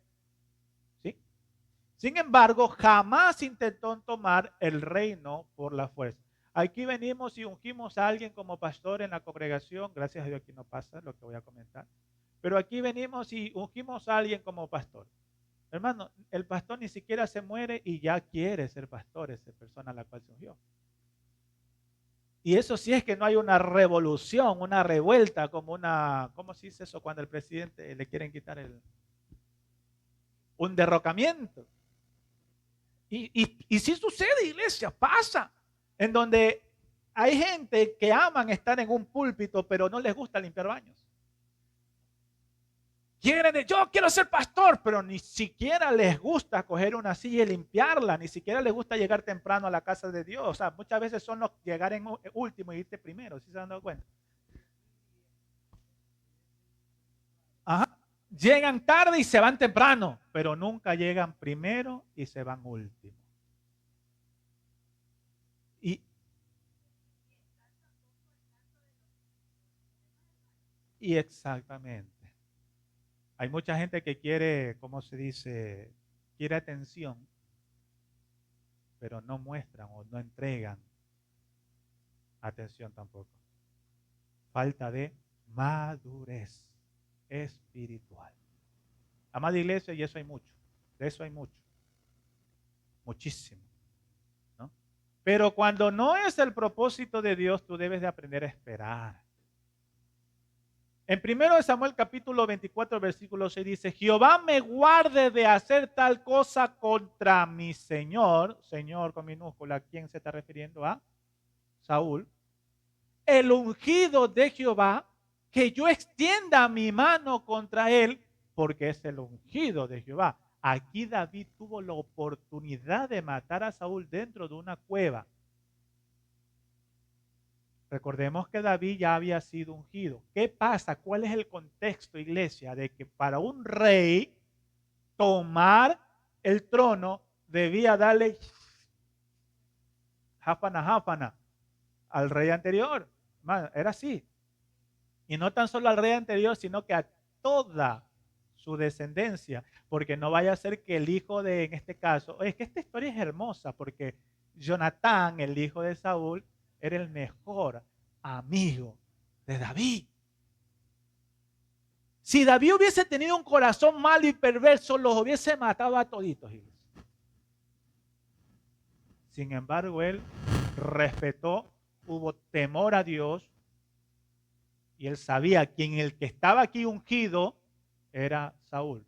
¿Sí? Sin embargo, jamás intentó tomar el reino por la fuerza. Aquí venimos y ungimos a alguien como pastor en la congregación. Gracias a Dios aquí no pasa lo que voy a comentar. Pero aquí venimos y ungimos a alguien como pastor. Hermano, el pastor ni siquiera se muere y ya quiere ser pastor, esa persona a la cual se ungió. Y eso sí es que no hay una revolución, una revuelta, como una, ¿cómo se dice eso cuando el presidente le quieren quitar un derrocamiento? Y sí sucede, iglesia, pasa, en donde hay gente que aman estar en un púlpito, pero no les gusta limpiar baños. Yo quiero ser pastor, pero ni siquiera les gusta coger una silla y limpiarla, ni siquiera les gusta llegar temprano a la casa de Dios. O sea, muchas veces son los llegar en último y irte primero, ¿sí se han dado cuenta? Ajá. Llegan tarde y se van temprano, pero nunca llegan primero y se van último. Y, y exactamente. Hay mucha gente que quiere, ¿cómo se dice? Quiere atención, pero no muestran o no entregan atención tampoco. Falta de madurez espiritual. Amada iglesia, y eso hay mucho. De eso hay mucho. Muchísimo. ¿No? Pero cuando no es el propósito de Dios, tú debes de aprender a esperar. En 1 Samuel capítulo 24, versículo 6 dice, Jehová me guarde de hacer tal cosa contra mi Señor, Señor con minúscula, ¿a quién se está refiriendo? A Saúl, el ungido de Jehová, que yo extienda mi mano contra él, porque es el ungido de Jehová. Aquí David tuvo la oportunidad de matar a Saúl dentro de una cueva. Recordemos que David ya había sido ungido. ¿Qué pasa? ¿Cuál es el contexto, iglesia? De que para un rey tomar el trono debía darle jáfana al rey anterior. Era así. Y no tan solo al rey anterior, sino que a toda su descendencia. Porque no vaya a ser que el hijo de, en este caso, es que esta historia es hermosa porque Jonatán, el hijo de Saúl, era el mejor amigo de David. Si David hubiese tenido un corazón malo y perverso, los hubiese matado a toditos. Sin embargo, él respetó, hubo temor a Dios y él sabía que el que estaba aquí ungido era Saúl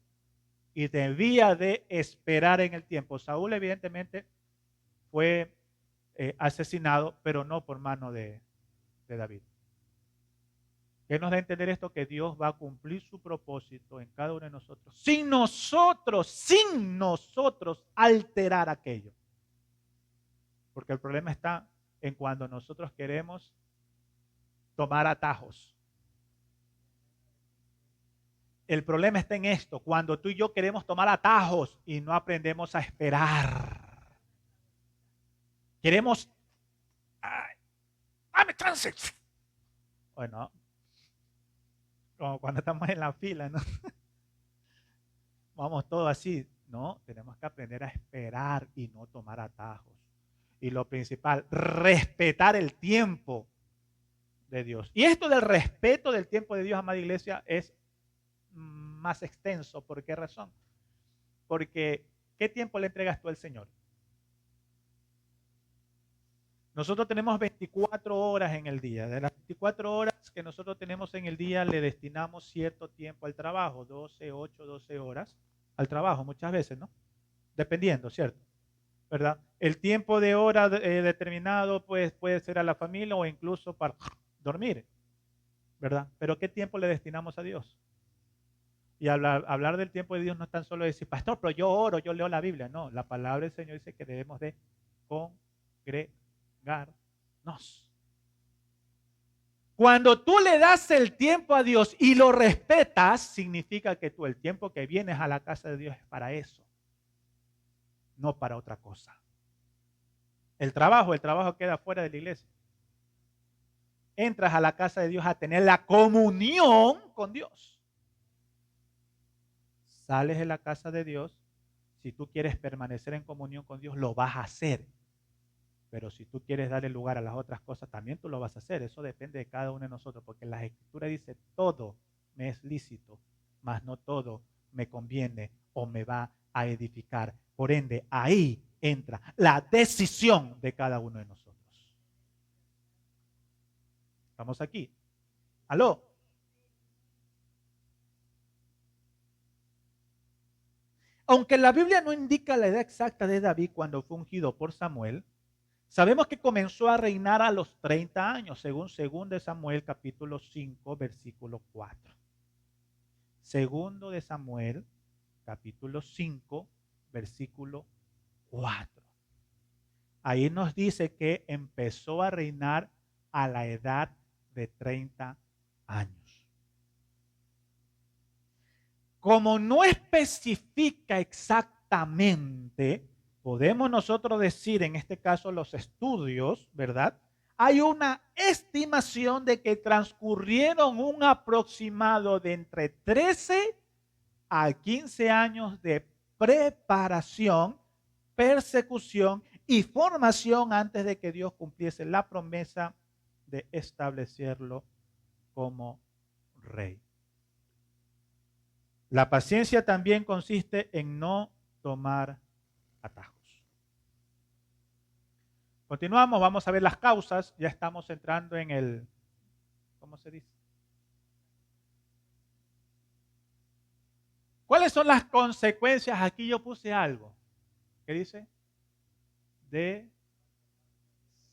y debía de esperar en el tiempo. Saúl evidentemente fue asesinado, pero no por mano de David. ¿Qué nos da a entender esto? Que Dios va a cumplir su propósito en cada uno de nosotros, sin nosotros alterar aquello. Porque el problema está en cuando nosotros queremos tomar atajos. El problema está en esto, cuando tú y yo queremos tomar atajos y no aprendemos a esperar. Queremos, dame chance. Bueno, Como cuando estamos en la fila, ¿no? Vamos todos así. No, tenemos que aprender a esperar y no tomar atajos. Y lo principal, respetar el tiempo de Dios. Y esto del respeto del tiempo de Dios, amada iglesia, es más extenso. ¿Por qué razón? Porque, ¿qué tiempo le entregas tú al Señor? Nosotros tenemos 24 horas en el día. De las 24 horas que nosotros tenemos en el día, le destinamos cierto tiempo al trabajo, 12, 8, 12 horas al trabajo muchas veces, ¿no? Dependiendo, ¿cierto? ¿Verdad? El tiempo de hora determinado pues, puede ser a la familia o incluso para dormir, ¿verdad? Pero ¿qué tiempo le destinamos a Dios? Y hablar del tiempo de Dios no es tan solo decir, pastor, pero yo oro, yo leo la Biblia. No, la palabra del Señor dice que debemos de congregarnos. Cuando tú le das el tiempo a Dios y lo respetas, significa que tú el tiempo que vienes a la casa de Dios es para eso, no para otra cosa. El trabajo queda fuera de la iglesia. Entras a la casa de Dios a tener la comunión con Dios. Sales de la casa de Dios, si tú quieres permanecer en comunión con Dios, lo vas a hacer. Pero si tú quieres darle lugar a las otras cosas, también tú lo vas a hacer. Eso depende de cada uno de nosotros, porque la Escritura dice, todo me es lícito, mas no todo me conviene o me va a edificar. Por ende, ahí entra la decisión de cada uno de nosotros. ¿Estamos aquí? ¿Aló? Aunque la Biblia no indica la edad exacta de David cuando fue ungido por Samuel, sabemos que comenzó a reinar a los 30 años, según 2 Samuel capítulo 5, versículo 4. 2 Samuel capítulo 5, versículo 4. Ahí nos dice que empezó a reinar a la edad de 30 años. Como no especifica exactamente, podemos nosotros decir, en este caso los estudios, ¿verdad? Hay una estimación de que transcurrieron un aproximado de entre 13 a 15 años de preparación, persecución y formación antes de que Dios cumpliese la promesa de establecerlo como rey. La paciencia también consiste en no tomar atajos. Continuamos, vamos a ver las causas. Ya estamos entrando en el, ¿cómo se dice? ¿Cuáles son las consecuencias? Aquí yo puse algo. ¿Qué dice?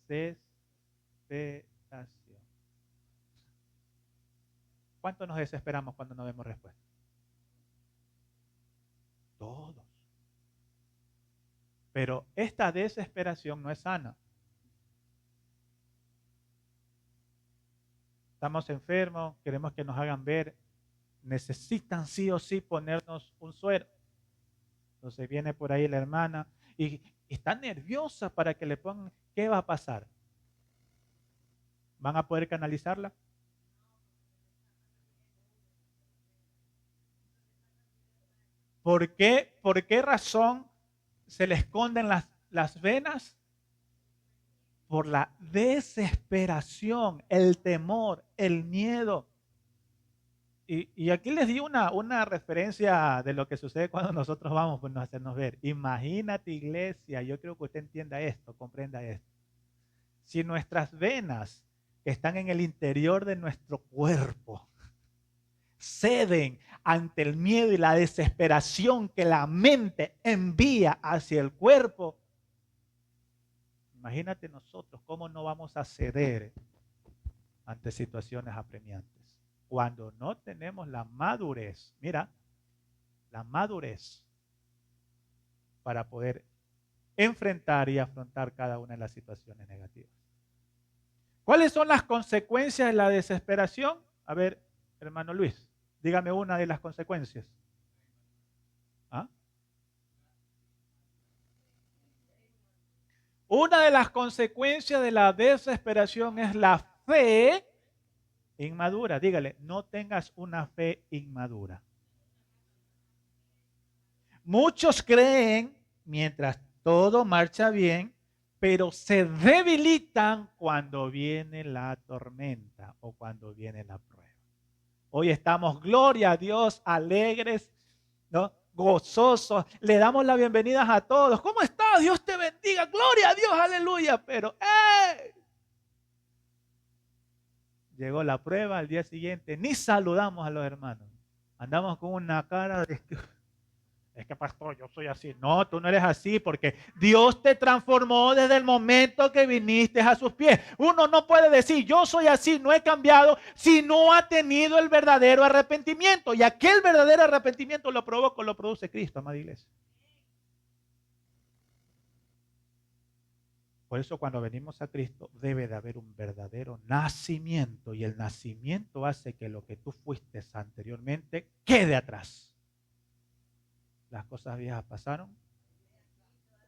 Desesperación. ¿Cuánto nos desesperamos cuando no vemos respuesta? Todos. Pero esta desesperación no es sana. Estamos enfermos, queremos que nos hagan ver, necesitan sí o sí ponernos un suero. Entonces viene por ahí la hermana y está nerviosa para que le pongan, ¿qué va a pasar? ¿Van a poder canalizarla? ¿Por qué razón se le esconden las venas? Por la desesperación, el temor, el miedo. Y aquí les di una referencia de lo que sucede cuando nosotros vamos pues, a hacernos ver. Imagínate, iglesia, yo creo que usted entienda esto, comprenda esto. Si nuestras venas que están en el interior de nuestro cuerpo ceden ante el miedo y la desesperación que la mente envía hacia el cuerpo, imagínate nosotros cómo no vamos a ceder ante situaciones apremiantes. Cuando no tenemos la madurez, mira, la madurez para poder enfrentar y afrontar cada una de las situaciones negativas. ¿Cuáles son las consecuencias de la desesperación? A ver, hermano Luis, dígame una de las consecuencias. ¿Ah? Una de las consecuencias de la desesperación es la fe Inmadura, dígale, no tengas una fe inmadura. Muchos creen mientras todo marcha bien, pero se debilitan cuando viene la tormenta o cuando viene la prueba. Hoy estamos, gloria a Dios, alegres, ¿no? Gozosos. Le damos las bienvenidas a todos. ¿Cómo estás? Dios te bendiga. Gloria a Dios, aleluya. Pero, llegó la prueba al día siguiente. Ni saludamos a los hermanos. Andamos con una cara de... Es que pastor, yo soy así. No, tú no eres así porque Dios te transformó desde el momento que viniste a sus pies. Uno no puede decir, yo soy así, no he cambiado, si no ha tenido el verdadero arrepentimiento. Y aquel verdadero arrepentimiento lo produce Cristo, amada iglesia. Por eso cuando venimos a Cristo debe de haber un verdadero nacimiento. Y el nacimiento hace que lo que tú fuiste anteriormente quede atrás. Las cosas viejas pasaron,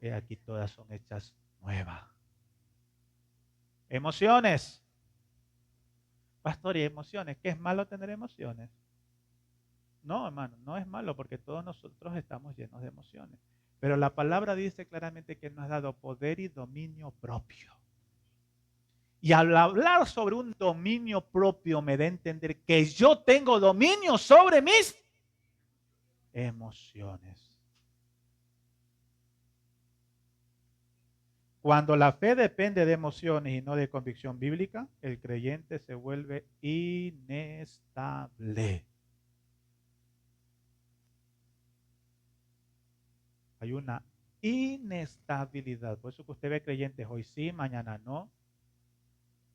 y aquí todas son hechas nuevas. Emociones. Pastor, ¿y emociones? ¿Qué es malo tener emociones? No, hermano, no es malo porque todos nosotros estamos llenos de emociones. Pero la palabra dice claramente que nos ha dado poder y dominio propio. Y al hablar sobre un dominio propio me da a entender que yo tengo dominio sobre mis emociones. Cuando la fe depende de emociones y no de convicción bíblica, el creyente se vuelve inestable. Hay una inestabilidad. Por eso que usted ve creyentes hoy sí, mañana no.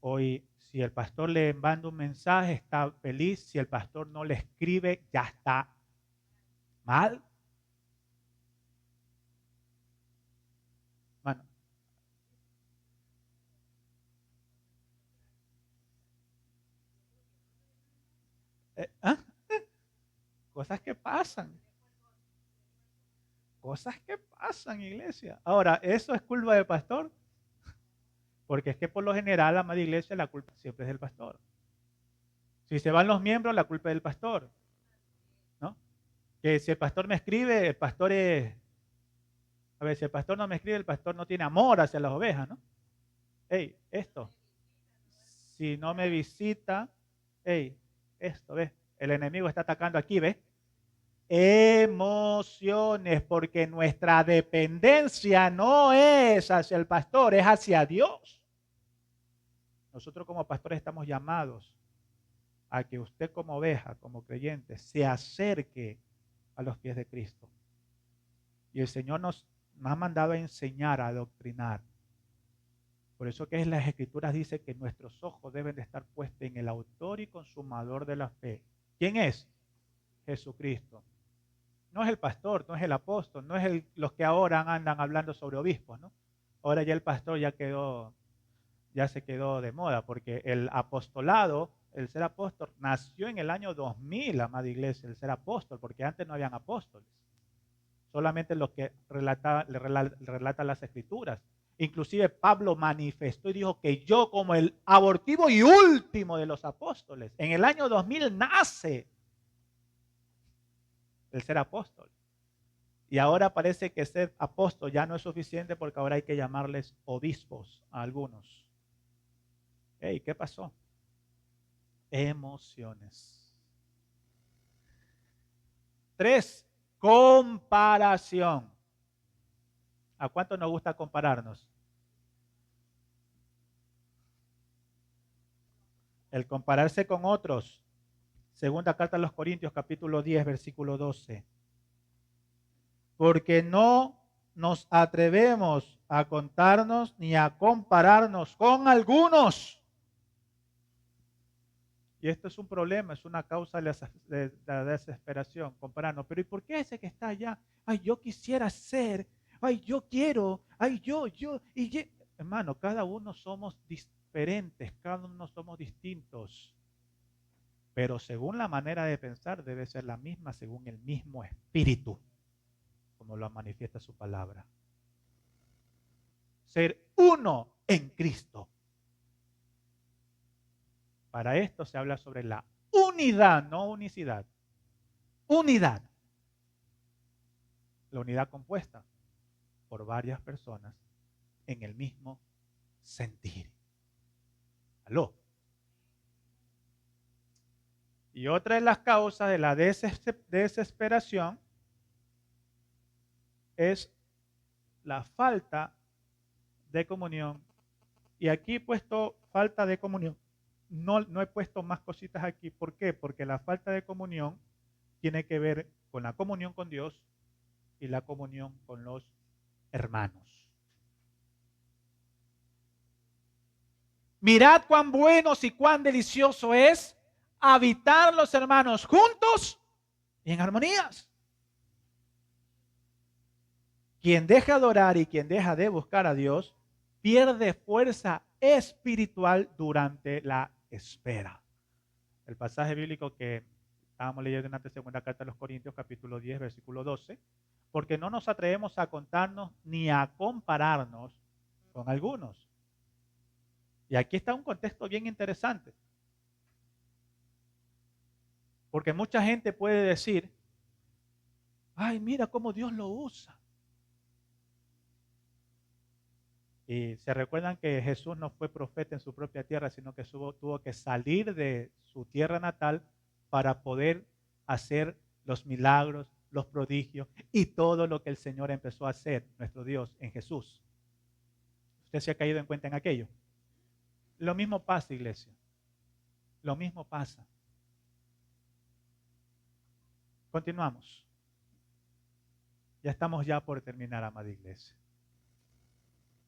Hoy, si el pastor le manda un mensaje, está feliz. Si el pastor no le escribe, ya está mal. Bueno, ¿ah? Cosas que pasan. Cosas que pasan, iglesia. Ahora, ¿eso es culpa del pastor? Porque es que por lo general, la madre iglesia, la culpa siempre es del pastor. Si se van los miembros, la culpa es del pastor, ¿no? Que si el pastor me escribe, el pastor es... A ver, si el pastor no me escribe, el pastor no tiene amor hacia las ovejas, ¿no? Hey, esto. Si no me visita, hey, esto, ¿ves? El enemigo está atacando aquí, ¿ves? Emociones, porque nuestra dependencia no es hacia el pastor, es hacia Dios. Nosotros como pastores estamos llamados a que usted como oveja, como creyente, se acerque a los pies de Cristo. Y el Señor nos ha mandado a enseñar, a adoctrinar. Por eso que en las Escrituras dice que nuestros ojos deben de estar puestos en el autor y consumador de la fe. ¿Quién es? Jesucristo. No es el pastor, no es el apóstol, no es los que ahora andan hablando sobre obispos, ¿no? Ahora ya el pastor ya se quedó de moda, porque el apostolado, el ser apóstol, nació en el año 2000, amada iglesia, el ser apóstol, porque antes no habían apóstoles. Solamente los que relatan las escrituras. Inclusive Pablo manifestó y dijo que yo como el abortivo y último de los apóstoles, en el año 2000 nace el ser apóstol. Y ahora parece que ser apóstol ya no es suficiente porque ahora hay que llamarles obispos a algunos. Hey, ¿qué pasó? Emociones. 3, comparación. ¿A cuánto nos gusta compararnos? El compararse con otros. Segunda carta a los Corintios, capítulo 10, versículo 12. Porque no nos atrevemos a contarnos ni a compararnos con algunos. Y esto es un problema, es una causa de la desesperación, compararnos. Pero ¿y por qué ese que está allá? Ay, yo quisiera ser, ay, yo quiero, ay, Hermano, cada uno somos diferentes, cada uno somos distintos. Pero según la manera de pensar debe ser la misma según el mismo espíritu, como lo manifiesta su palabra. Ser uno en Cristo. Para esto se habla sobre la unidad, no unicidad. Unidad. La unidad compuesta por varias personas en el mismo sentir. ¿Aló? Y otra de las causas de la desesperación es la falta de comunión. Y aquí he puesto falta de comunión. No he puesto más cositas aquí. ¿Por qué? Porque la falta de comunión tiene que ver con la comunión con Dios y la comunión con los hermanos. Mirad cuán buenos y cuán delicioso es habitar los hermanos juntos y en armonías. Quien deja de orar y quien deja de buscar a Dios pierde fuerza espiritual durante la espera. El pasaje bíblico que estábamos leyendo en la segunda carta de los Corintios, capítulo 10, versículo 12, porque no nos atrevemos a contarnos ni a compararnos con algunos. Y aquí está un contexto bien interesante. Porque mucha gente puede decir, ay, mira cómo Dios lo usa. Y se recuerdan que Jesús no fue profeta en su propia tierra, sino que tuvo que salir de su tierra natal para poder hacer los milagros, los prodigios y todo lo que el Señor empezó a hacer, nuestro Dios, en Jesús. ¿Usted se ha caído en cuenta en aquello? Lo mismo pasa, iglesia. Lo mismo pasa. Continuamos. Ya estamos ya por terminar, amada iglesia.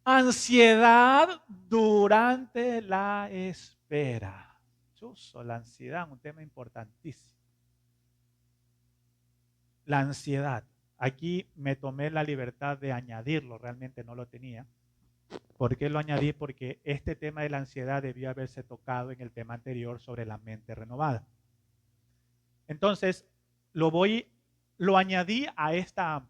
Ansiedad durante la espera. Chuzo, la ansiedad, un tema importantísimo. La ansiedad. Aquí me tomé la libertad de añadirlo, realmente no lo tenía. ¿Por qué lo añadí? Porque este tema de la ansiedad debió haberse tocado en el tema anterior sobre la mente renovada. Entonces, lo añadí a esta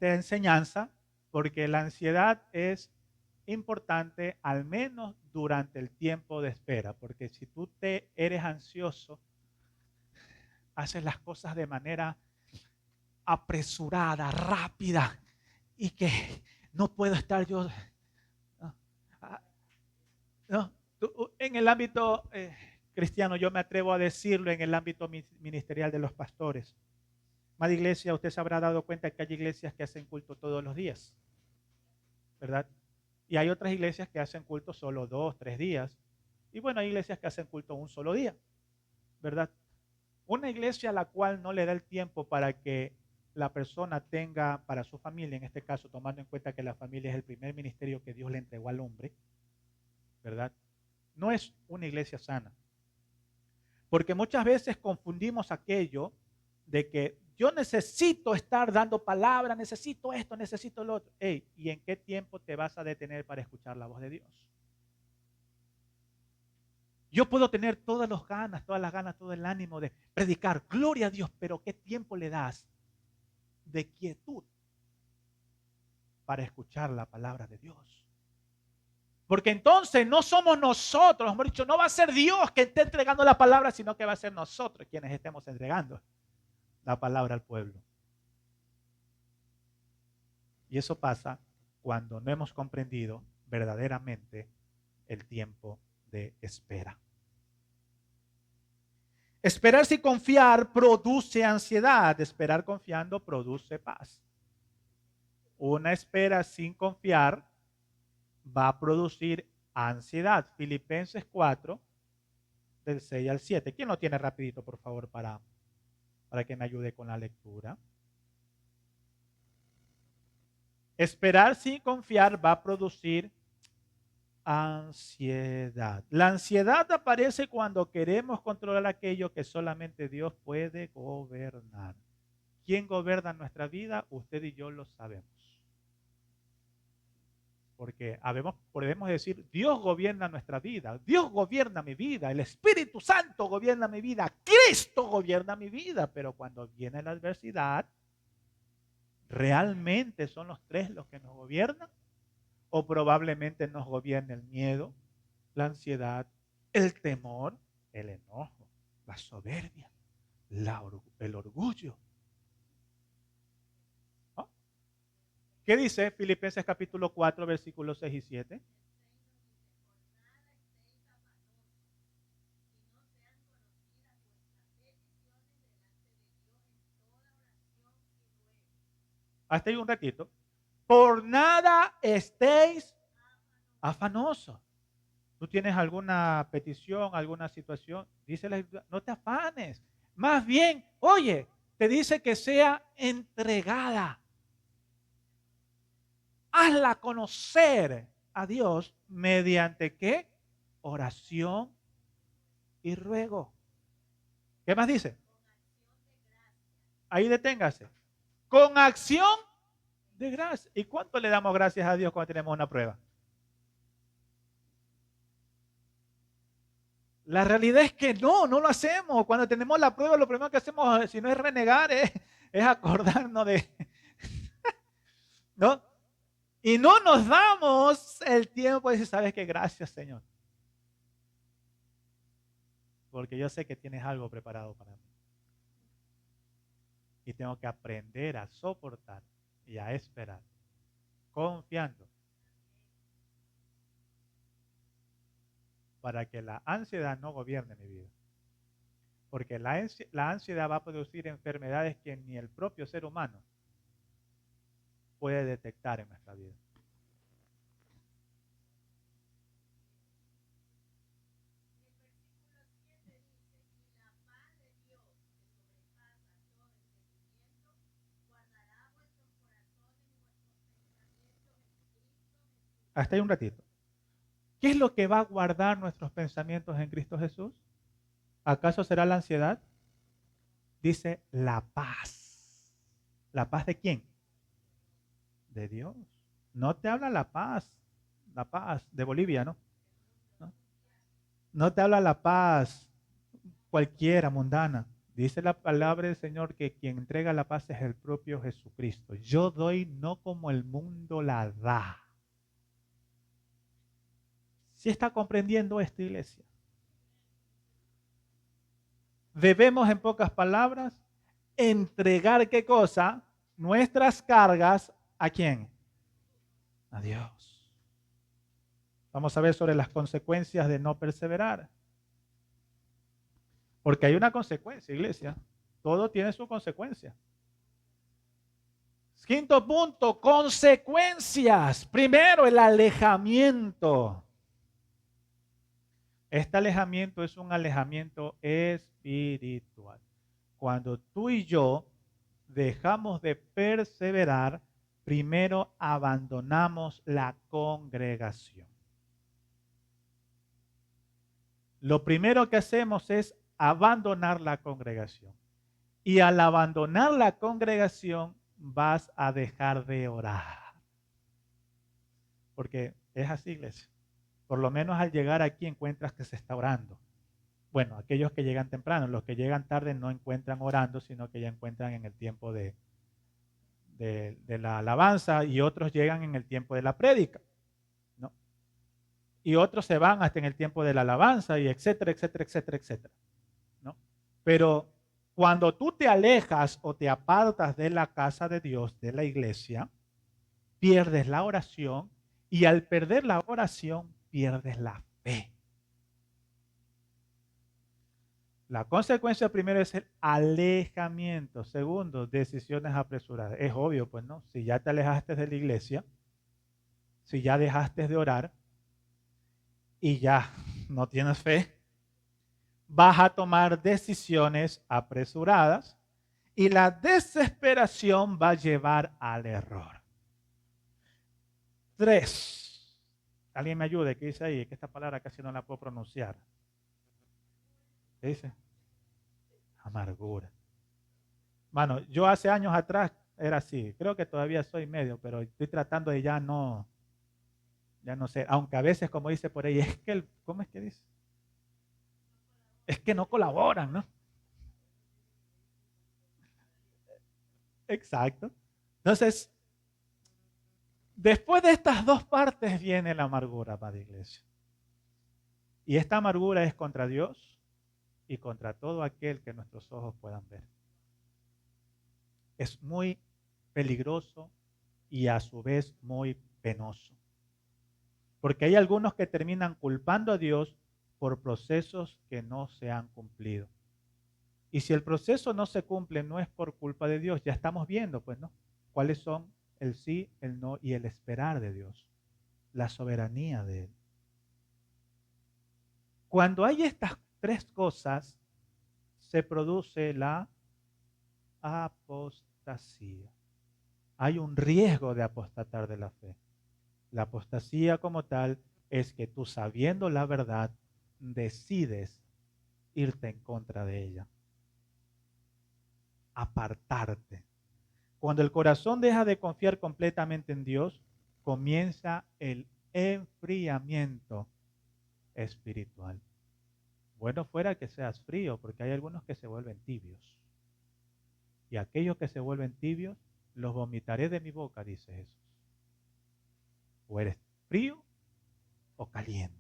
enseñanza porque la ansiedad es importante al menos durante el tiempo de espera, porque si tú eres ansioso, haces las cosas de manera apresurada, rápida, y que no puedo estar yo. No, en el ámbito cristiano, yo me atrevo a decirlo en el ámbito ministerial de los pastores. Más iglesia, usted se habrá dado cuenta que hay iglesias que hacen culto todos los días, ¿verdad? Y hay otras iglesias que hacen culto solo 2, 3 días. Y bueno, hay iglesias que hacen culto un solo día, ¿verdad? Una iglesia a la cual no le da el tiempo para que la persona tenga para su familia, en este caso tomando en cuenta que la familia es el primer ministerio que Dios le entregó al hombre, ¿verdad? No es una iglesia sana. Porque muchas veces confundimos aquello de que yo necesito estar dando palabra, necesito esto, necesito lo otro. Hey, ¿y en qué tiempo te vas a detener para escuchar la voz de Dios? Yo puedo tener todas las ganas, todo el ánimo de predicar, gloria a Dios, pero ¿qué tiempo le das de quietud para escuchar la palabra de Dios? Porque entonces no somos nosotros, hemos dicho, no va a ser Dios que esté entregando la palabra, sino que va a ser nosotros quienes estemos entregando la palabra al pueblo. Y eso pasa cuando no hemos comprendido verdaderamente el tiempo de espera. Esperar sin confiar produce ansiedad. Esperar confiando produce paz. Una espera sin confiar va a producir ansiedad. Filipenses 4, del 6 al 7. ¿Quién lo tiene rapidito, por favor, para que me ayude con la lectura? Esperar sin confiar va a producir ansiedad. La ansiedad aparece cuando queremos controlar aquello que solamente Dios puede gobernar. ¿Quién gobierna nuestra vida? Usted y yo lo sabemos. Porque podemos decir, Dios gobierna nuestra vida, Dios gobierna mi vida, el Espíritu Santo gobierna mi vida, Cristo gobierna mi vida, pero cuando viene la adversidad, ¿realmente son los tres los que nos gobiernan? ¿O probablemente nos gobierne el miedo, la ansiedad, el temor, el enojo, la soberbia, el orgullo. ¿No? ¿Qué dice Filipenses capítulo 4, versículos 6 y 7? Hasta ahí un ratito. Por nada estéis afanosos. ¿Tú tienes alguna petición, alguna situación? Dice la Escritura, no te afanes. Más bien, oye, te dice que sea entregada. Hazla conocer a Dios mediante qué? Oración y ruego. ¿Qué más dice? Ahí deténgase. Con acción de gracia. ¿Y cuánto le damos gracias a Dios cuando tenemos una prueba? La realidad es que no lo hacemos. Cuando tenemos la prueba, lo primero que hacemos, si no es renegar, es acordarnos de, ¿no? Y no nos damos el tiempo de decir, ¿sabes qué? Gracias, Señor. Porque yo sé que tienes algo preparado para mí. Y tengo que aprender a soportar y a esperar, confiando, para que la ansiedad no gobierne mi vida. Porque la ansiedad va a producir enfermedades que ni el propio ser humano puede detectar en nuestra vida. Hasta ahí un ratito. ¿Qué es lo que va a guardar nuestros pensamientos en Cristo Jesús? ¿Acaso será la ansiedad? Dice la paz. ¿La paz de quién? De Dios. No te habla la paz de Bolivia, ¿no? ¿No? No te habla la paz cualquiera, mundana. Dice la palabra del Señor que quien entrega la paz es el propio Jesucristo. Yo doy no como el mundo la da. ¿Sí está comprendiendo esta iglesia? Debemos, en pocas palabras, entregar ¿qué cosa? Nuestras cargas ¿a quién? A Dios. Vamos a ver sobre las consecuencias de no perseverar. Porque hay una consecuencia, iglesia. Todo tiene su consecuencia. Quinto punto, consecuencias. Primero, el alejamiento. Este alejamiento es un alejamiento espiritual. Cuando tú y yo dejamos de perseverar, primero abandonamos la congregación. Lo primero que hacemos es abandonar la congregación. Y al abandonar la congregación, vas a dejar de orar. Porque es así, iglesia. Por lo menos al llegar aquí encuentras que se está orando. Bueno, aquellos que llegan temprano, los que llegan tarde no encuentran orando, sino que ya encuentran en el tiempo de la alabanza, y otros llegan en el tiempo de la prédica, ¿no? Y otros se van hasta en el tiempo de la alabanza, y etcétera, etcétera, etcétera, etcétera, ¿no? Pero cuando tú te alejas o te apartas de la casa de Dios, de la iglesia, pierdes la oración, y al perder la oración, pierdes la fe. La consecuencia primero es el alejamiento. Segundo, decisiones apresuradas. Es obvio, pues, ¿no? Si ya te alejaste de la iglesia, si ya dejaste de orar y ya no tienes fe, vas a tomar decisiones apresuradas y la desesperación va a llevar al error. 3. Alguien me ayude, ¿qué dice ahí? Que esta palabra casi no la puedo pronunciar. ¿Qué dice? Amargura. Mano, yo hace años atrás era así. Creo que todavía soy medio, pero estoy tratando de ya no sé. Aunque a veces, como dice por ahí, es que, ¿cómo es que dice? Es que no colaboran, ¿no? Exacto. Entonces, después de estas dos partes viene la amargura, Padre Iglesia. Y esta amargura es contra Dios y contra todo aquel que nuestros ojos puedan ver. Es muy peligroso y a su vez muy penoso. Porque hay algunos que terminan culpando a Dios por procesos que no se han cumplido. Y si el proceso no se cumple, no es por culpa de Dios. Ya estamos viendo, pues, ¿no? Cuáles son el sí, el no y el esperar de Dios. La soberanía de Él. Cuando hay estas tres cosas, se produce la apostasía. Hay un riesgo de apostatar de la fe. La apostasía como tal es que tú, sabiendo la verdad, decides irte en contra de ella. Apartarte. Cuando el corazón deja de confiar completamente en Dios, comienza el enfriamiento espiritual. Bueno fuera que seas frío, porque hay algunos que se vuelven tibios. Y aquellos que se vuelven tibios, los vomitaré de mi boca, dice Jesús. O eres frío o caliente.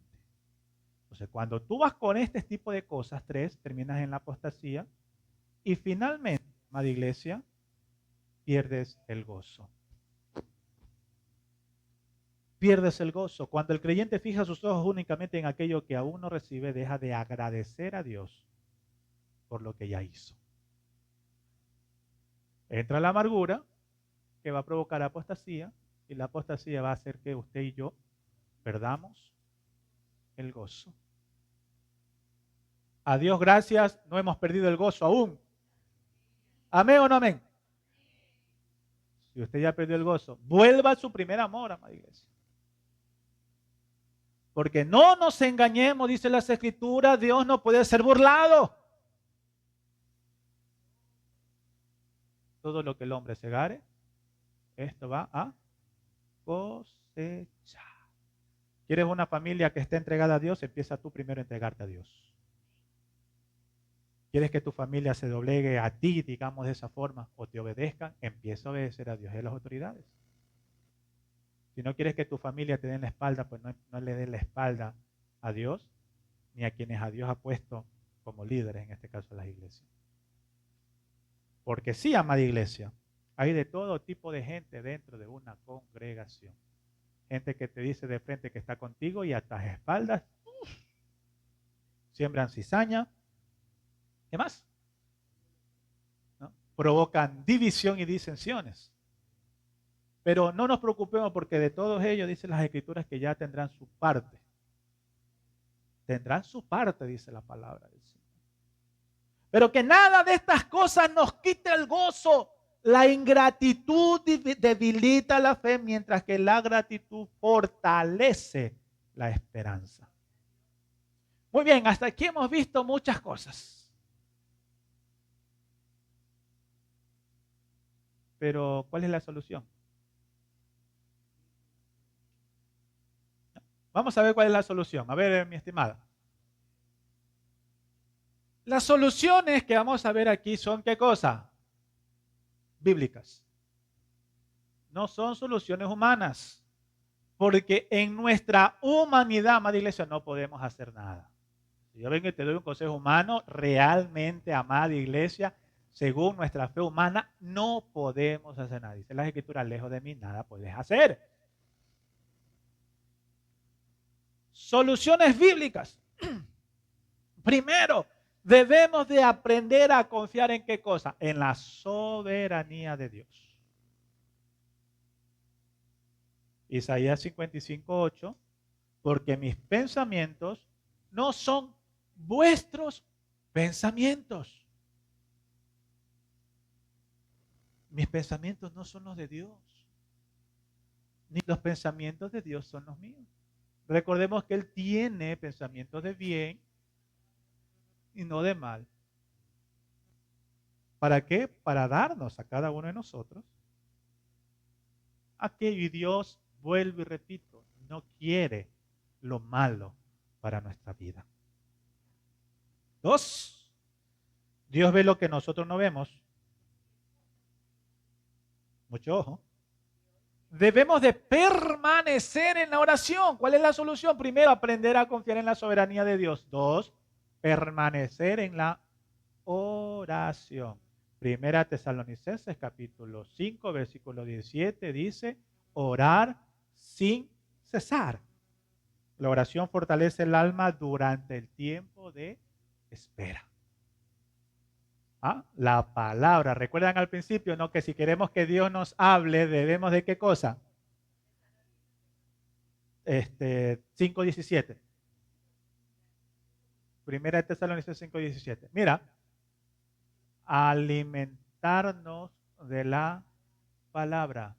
Entonces, cuando tú vas con este tipo de cosas, tres, terminas en la apostasía y finalmente, amada iglesia, pierdes el gozo. Pierdes el gozo. Cuando el creyente fija sus ojos únicamente en aquello que aún no recibe, deja de agradecer a Dios por lo que ya hizo. Entra la amargura, que va a provocar apostasía, y la apostasía va a hacer que usted y yo perdamos el gozo. A Dios gracias, no hemos perdido el gozo aún. ¿Amén o no amén? Si usted ya perdió el gozo, vuelva a su primer amor, amada iglesia. Porque no nos engañemos, dice las Escrituras, Dios no puede ser burlado. Todo lo que el hombre segare, esto va a cosechar. ¿Quieres una familia que esté entregada a Dios? Empieza tú primero a entregarte a Dios. ¿Quieres que tu familia se doblegue a ti, digamos de esa forma, o te obedezcan? Empieza a obedecer a Dios y a las autoridades. Si no quieres que tu familia te den la espalda, pues no le des la espalda a Dios, ni a quienes a Dios ha puesto como líderes, en este caso las iglesias. Porque sí, amada iglesia, hay de todo tipo de gente dentro de una congregación. Gente que te dice de frente que está contigo y a tus espaldas siembran cizaña. ¿Qué más? ¿No? Provocan división y disensiones. Pero no nos preocupemos porque de todos ellos, dicen las Escrituras, que ya tendrán su parte. Tendrán su parte, dice la palabra del Señor. Pero que nada de estas cosas nos quite el gozo. La ingratitud debilita la fe, mientras que la gratitud fortalece la esperanza. Muy bien, hasta aquí hemos visto muchas cosas. Pero, ¿cuál es la solución? Vamos a ver cuál es la solución. A ver, mi estimada. Las soluciones que vamos a ver aquí son, ¿qué cosa? Bíblicas. No son soluciones humanas. Porque en nuestra humanidad, amada iglesia, no podemos hacer nada. Si yo vengo y te doy un consejo humano, realmente, amada iglesia, según nuestra fe humana, no podemos hacer nada. Dice las Escrituras, lejos de mí, nada puedes hacer. Soluciones bíblicas. Primero, debemos de aprender a confiar en ¿qué cosa? En la soberanía de Dios. Isaías 55:8, porque mis pensamientos no son vuestros pensamientos. Mis pensamientos no son los de Dios, ni los pensamientos de Dios son los míos. Recordemos que Él tiene pensamientos de bien y no de mal. ¿Para qué? Para darnos a cada uno de nosotros aquello. Y Dios, vuelvo y repito, no quiere lo malo para nuestra vida. 2, Dios ve lo que nosotros no vemos. Mucho ojo. Debemos de permanecer en la oración. ¿Cuál es la solución? Primero, aprender a confiar en la soberanía de Dios. Dos, permanecer en la oración. Primera Tesalonicenses capítulo 5, versículo 17 dice, orar sin cesar. La oración fortalece el alma durante el tiempo de espera. ¿Ah? La palabra, recuerdan al principio, ¿no? Que si queremos que Dios nos hable, debemos de qué cosa? 5:17. Primera de Tesalonicenses 5:17. Mira, alimentarnos de la palabra.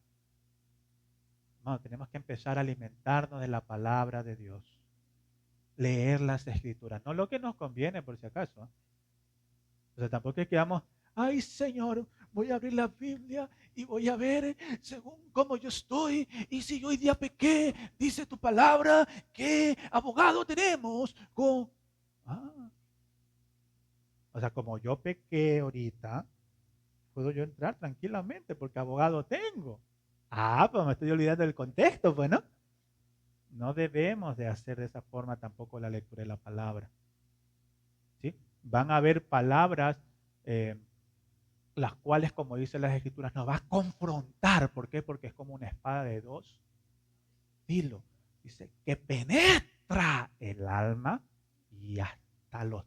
No, tenemos que empezar a alimentarnos de la palabra de Dios. Leer las escrituras, no lo que nos conviene por si acaso. O sea, tampoco es que vamos, ay Señor, voy a abrir la Biblia y voy a ver según cómo yo estoy. Y si yo hoy día pequé, dice tu palabra, ¿qué abogado tenemos con... Ah, o sea, como yo pequé ahorita, puedo yo entrar tranquilamente porque abogado tengo. Ah, pues me estoy olvidando del contexto, pues, ¿no? No debemos de hacer de esa forma tampoco la lectura de la palabra. ¿Sí? Van a haber palabras las cuales, como dicen las escrituras, nos va a confrontar. ¿Por qué? Porque es como una espada de dos filos. Dice que penetra el alma y hasta los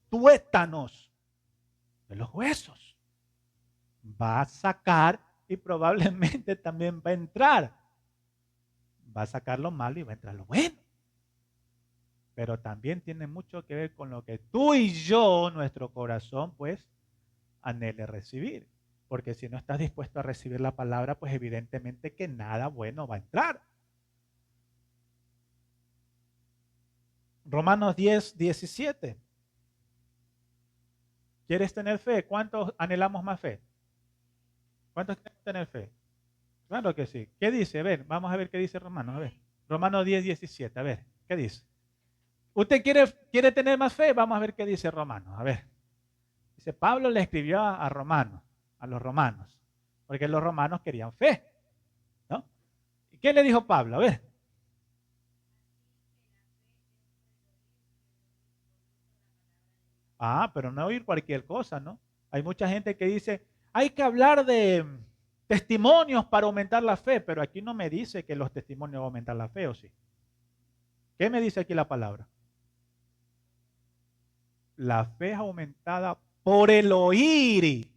tuétanos de los huesos. Va a sacar y probablemente también va a entrar. Va a sacar lo malo y va a entrar lo bueno. Pero también tiene mucho que ver con lo que tú y yo, nuestro corazón, pues, anhele recibir. Porque si no estás dispuesto a recibir la palabra, pues evidentemente que nada bueno va a entrar. Romanos 10:17. ¿Quieres tener fe? ¿Cuántos anhelamos más fe? ¿Cuántos queremos tener fe? Claro que sí. ¿Qué dice? A ver, vamos a ver qué dice Romanos. A ver, Romanos 10:17. A ver, ¿qué dice? ¿Usted quiere tener más fe? Vamos a ver qué dice Romanos. A ver. Dice, Pablo le escribió a Romanos, a los romanos, porque los romanos querían fe, ¿no? ¿Y qué le dijo Pablo? A ver. Ah, pero no oír cualquier cosa, ¿no? Hay mucha gente que dice, hay que hablar de testimonios para aumentar la fe, pero aquí no me dice que los testimonios van a aumentar la fe, ¿o sí? ¿Qué me dice aquí la palabra? La fe es aumentada por el oír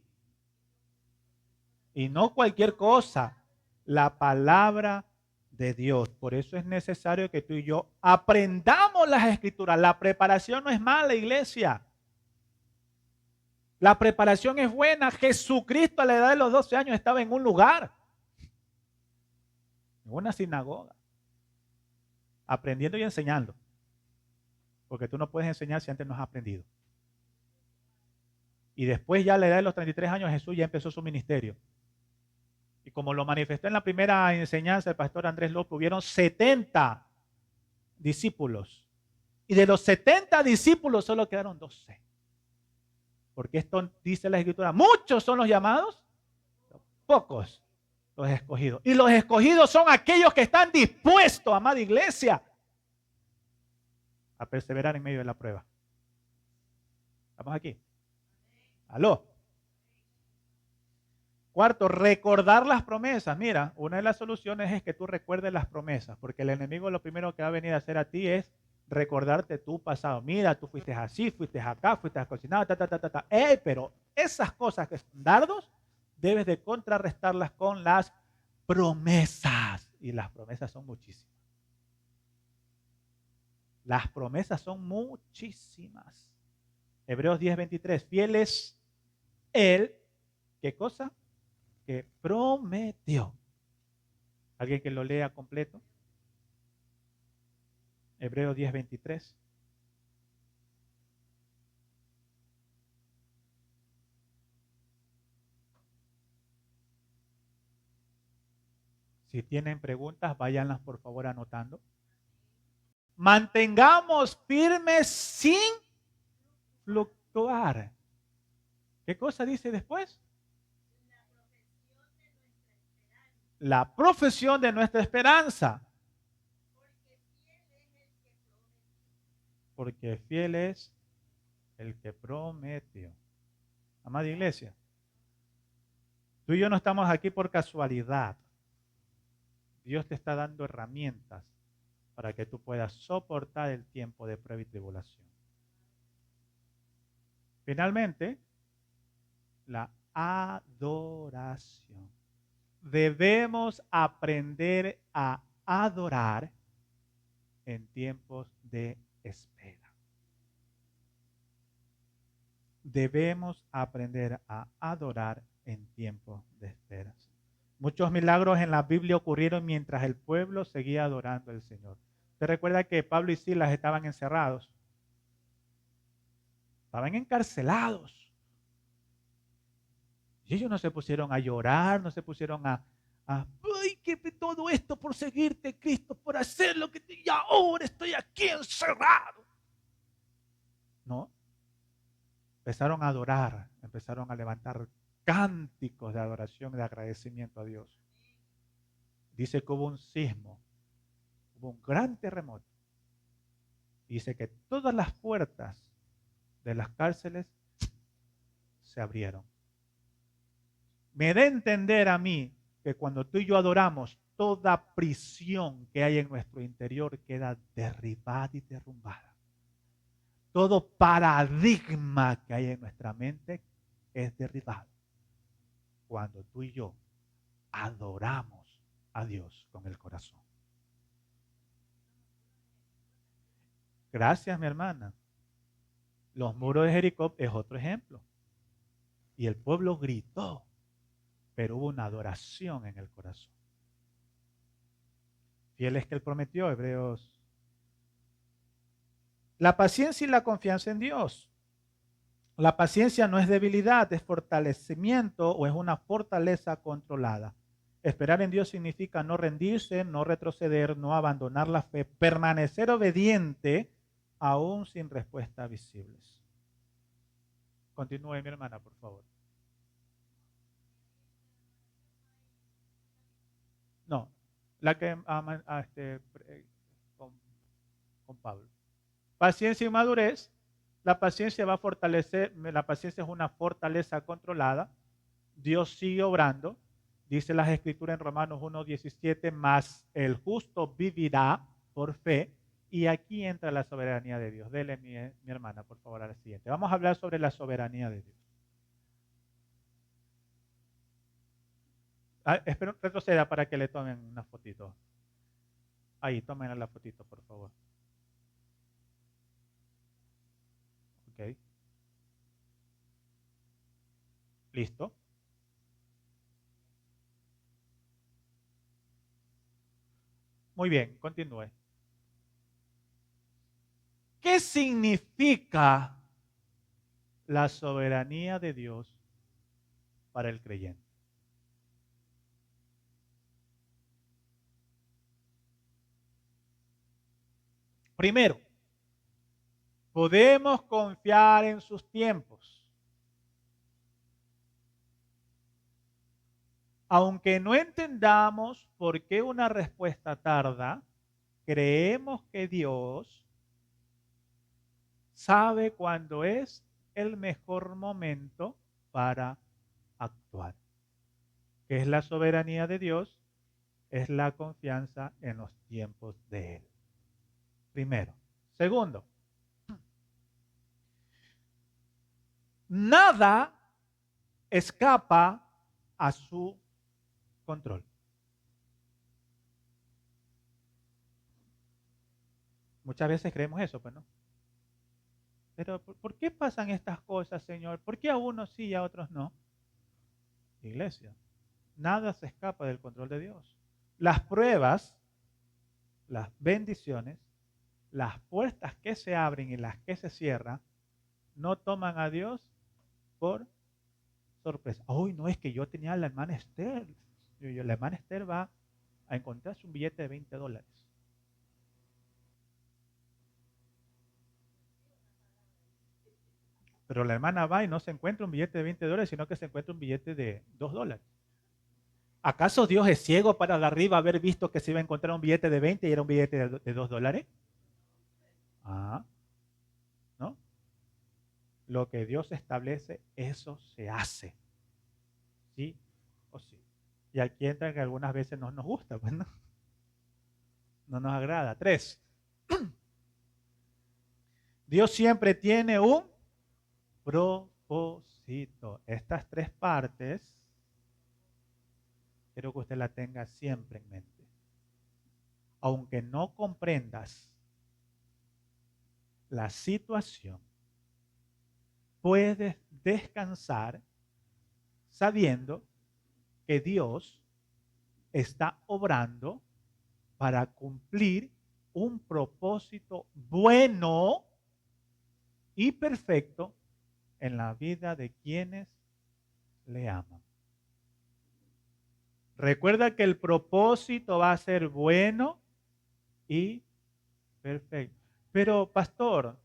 y no cualquier cosa, la palabra de Dios. Por eso es necesario que tú y yo aprendamos las escrituras. La preparación no es mala, iglesia. La preparación es buena. Jesucristo a la edad de los 12 años estaba en un lugar, en una sinagoga, aprendiendo y enseñando. Porque tú no puedes enseñar si antes no has aprendido. Y después ya a la edad de los 33 años Jesús ya empezó su ministerio. Y como lo manifestó en la primera enseñanza el pastor Andrés López, hubieron 70 discípulos. Y de los 70 discípulos solo quedaron 12. Porque esto dice la escritura, muchos son los llamados, pocos los escogidos. Y los escogidos son aquellos que están dispuestos, amada iglesia, a perseverar en medio de la prueba. ¿Estamos aquí? ¿Aló? Cuarto, recordar las promesas. Mira, una de las soluciones es que tú recuerdes las promesas, porque el enemigo lo primero que va a venir a hacer a ti es recordarte tu pasado. Mira, tú fuiste así, fuiste acá, fuiste cocinado, pero esas cosas que son dardos, debes de contrarrestarlas con las promesas. Y las promesas son muchísimas. Las promesas son muchísimas. Hebreos 10:23. Fiel es él, ¿qué cosa? Que prometió. ¿Alguien que lo lea completo? Hebreos 10:23. Si tienen preguntas, váyanlas por favor anotando. Mantengamos firmes sin fluctuar. ¿Qué cosa dice después? la profesión de nuestra esperanza. Porque fiel es el que prometió. Amada iglesia, tú y yo no estamos aquí por casualidad. Dios te está dando herramientas para que tú puedas soportar el tiempo de prueba y tribulación. Finalmente, la adoración. Debemos aprender a adorar en tiempos de espera. Debemos aprender a adorar en tiempos de espera. Muchos milagros en la Biblia ocurrieron mientras el pueblo seguía adorando al Señor. ¿Usted recuerda que Pablo y Silas estaban encerrados? Estaban encarcelados. Y ellos no se pusieron a llorar, no se pusieron ay, que todo esto por seguirte, Cristo, por hacer lo que y ahora estoy aquí encerrado. No. Empezaron a adorar, empezaron a levantar cánticos de adoración y de agradecimiento a Dios. Dice que hubo un sismo, hubo un gran terremoto. Dice que todas las puertas de las cárceles se abrieron. Me da a entender a mí que cuando tú y yo adoramos, toda prisión que hay en nuestro interior queda derribada y derrumbada. Todo paradigma que hay en nuestra mente es derribado cuando tú y yo adoramos a Dios con el corazón. Gracias, mi hermana. Los muros de Jericó es otro ejemplo. Y el pueblo gritó, pero hubo una adoración en el corazón. Fiel es que él prometió, Hebreos. La paciencia y la confianza en Dios. La paciencia no es debilidad, es fortalecimiento o es una fortaleza controlada. Esperar en Dios significa no rendirse, no retroceder, no abandonar la fe, permanecer obediente aún sin respuestas visibles. Continúe, mi hermana, por favor. No, la que con Pablo. Paciencia y madurez. La paciencia va a fortalecer, la paciencia es una fortaleza controlada. Dios sigue obrando. Dice las escrituras en Romanos 1:17, más el justo vivirá por fe. Y aquí entra la soberanía de Dios. Dele mi hermana, por favor, a la siguiente. Vamos a hablar sobre la soberanía de Dios. Espero retroceda para que le tomen una fotito. Ahí, tomen la fotito, por favor. Ok. ¿Listo? Muy bien, continúe. ¿Qué significa la soberanía de Dios para el creyente? Primero, podemos confiar en sus tiempos. Aunque no entendamos por qué una respuesta tarda, creemos que Dios sabe cuándo es el mejor momento para actuar. ¿Qué es la soberanía de Dios? Es la confianza en los tiempos de Él. Primero. Segundo, nada escapa a su control. Muchas veces creemos eso, pues no. Pero ¿por qué pasan estas cosas, Señor? ¿Por qué a unos sí y a otros no? Iglesia, nada se escapa del control de Dios. Las pruebas, las bendiciones, las puertas que se abren y las que se cierran, no toman a Dios por sorpresa. Hoy no es que yo tenía a la hermana Esther. La hermana Esther va a encontrarse un billete de $20. Pero la hermana va y no se encuentra un billete de $20, sino que se encuentra un billete de $2. ¿Acaso Dios es ciego para de arriba haber visto que se iba a encontrar un billete de 20 y era un billete de $2? Ah, ¿no? Lo que Dios establece, eso se hace. ¿Sí o sí? Y aquí entra que algunas veces no nos gusta, pues no, no nos agrada. 3. Dios siempre tiene un propósito. Estas 3 partes, quiero que usted la tenga siempre en mente. Aunque no comprendas la situación, puedes descansar sabiendo que Dios está obrando para cumplir un propósito bueno y perfecto en la vida de quienes le aman. Recuerda que el propósito va a ser bueno y perfecto. Pero, pastor,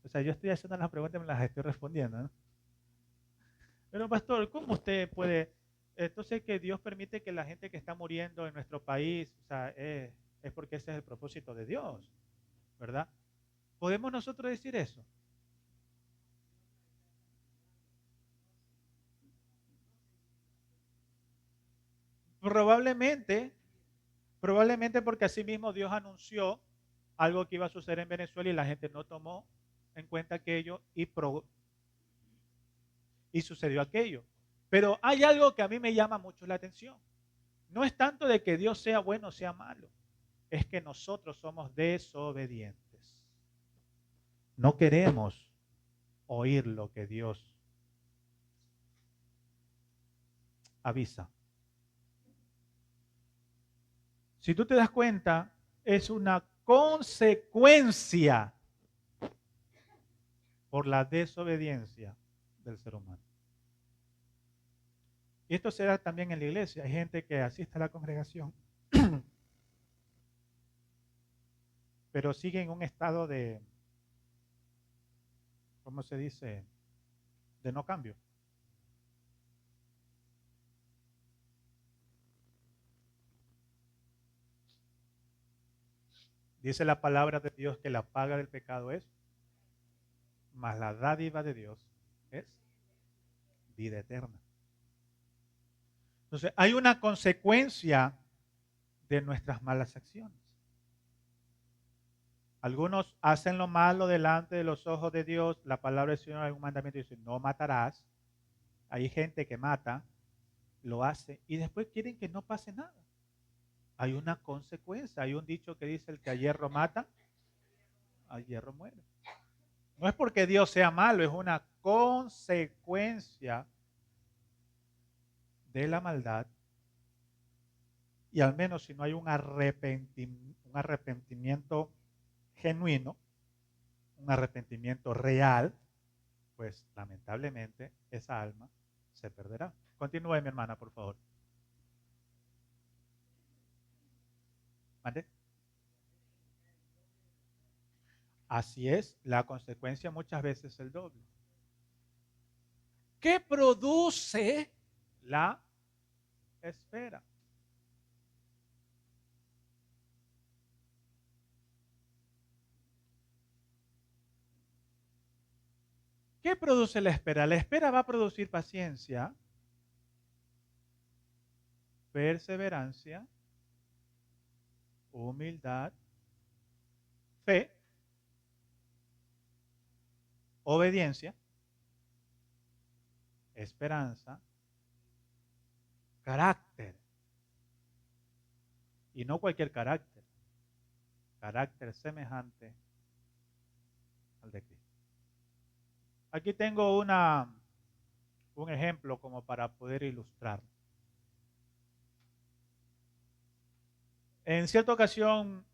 o sea, yo estoy haciendo las preguntas y me las estoy respondiendo, ¿no? Pero, pastor, ¿cómo usted puede? Entonces, que Dios permite que la gente que está muriendo en nuestro país, o sea, es porque ese es el propósito de Dios, ¿verdad? ¿Podemos nosotros decir eso? Probablemente, probablemente porque así mismo Dios anunció algo que iba a suceder en Venezuela y la gente no tomó en cuenta aquello y sucedió aquello. Pero hay algo que a mí me llama mucho la atención. No es tanto de que Dios sea bueno o sea malo, es que nosotros somos desobedientes. No queremos oír lo que Dios avisa. Si tú te das cuenta, es una consecuencia por la desobediencia del ser humano. Y esto se da también en la iglesia. Hay gente que asiste a la congregación, pero sigue en un estado de, ¿cómo se dice? De no cambio. Dice la palabra de Dios que la paga del pecado es, mas la dádiva de Dios es vida eterna. Entonces, hay una consecuencia de nuestras malas acciones. Algunos hacen lo malo delante de los ojos de Dios. La palabra del Señor, hay un mandamiento dice, no matarás. Hay gente que mata, lo hace y después quieren que no pase nada. Hay una consecuencia. Hay un dicho que dice, el que a hierro mata, a hierro muere. No es porque Dios sea malo, es una consecuencia de la maldad. Y al menos si no hay un arrepentimiento genuino, un arrepentimiento real, pues lamentablemente esa alma se perderá. Continúe, mi hermana, por favor. ¿Mande? Así es, la consecuencia muchas veces es el doble. ¿Qué produce la espera? ¿Qué produce la espera? La espera va a producir paciencia, perseverancia, humildad, fe, obediencia, esperanza, carácter. Y no cualquier carácter, carácter semejante al de Cristo. Aquí tengo un ejemplo como para poder ilustrar. En cierta ocasión,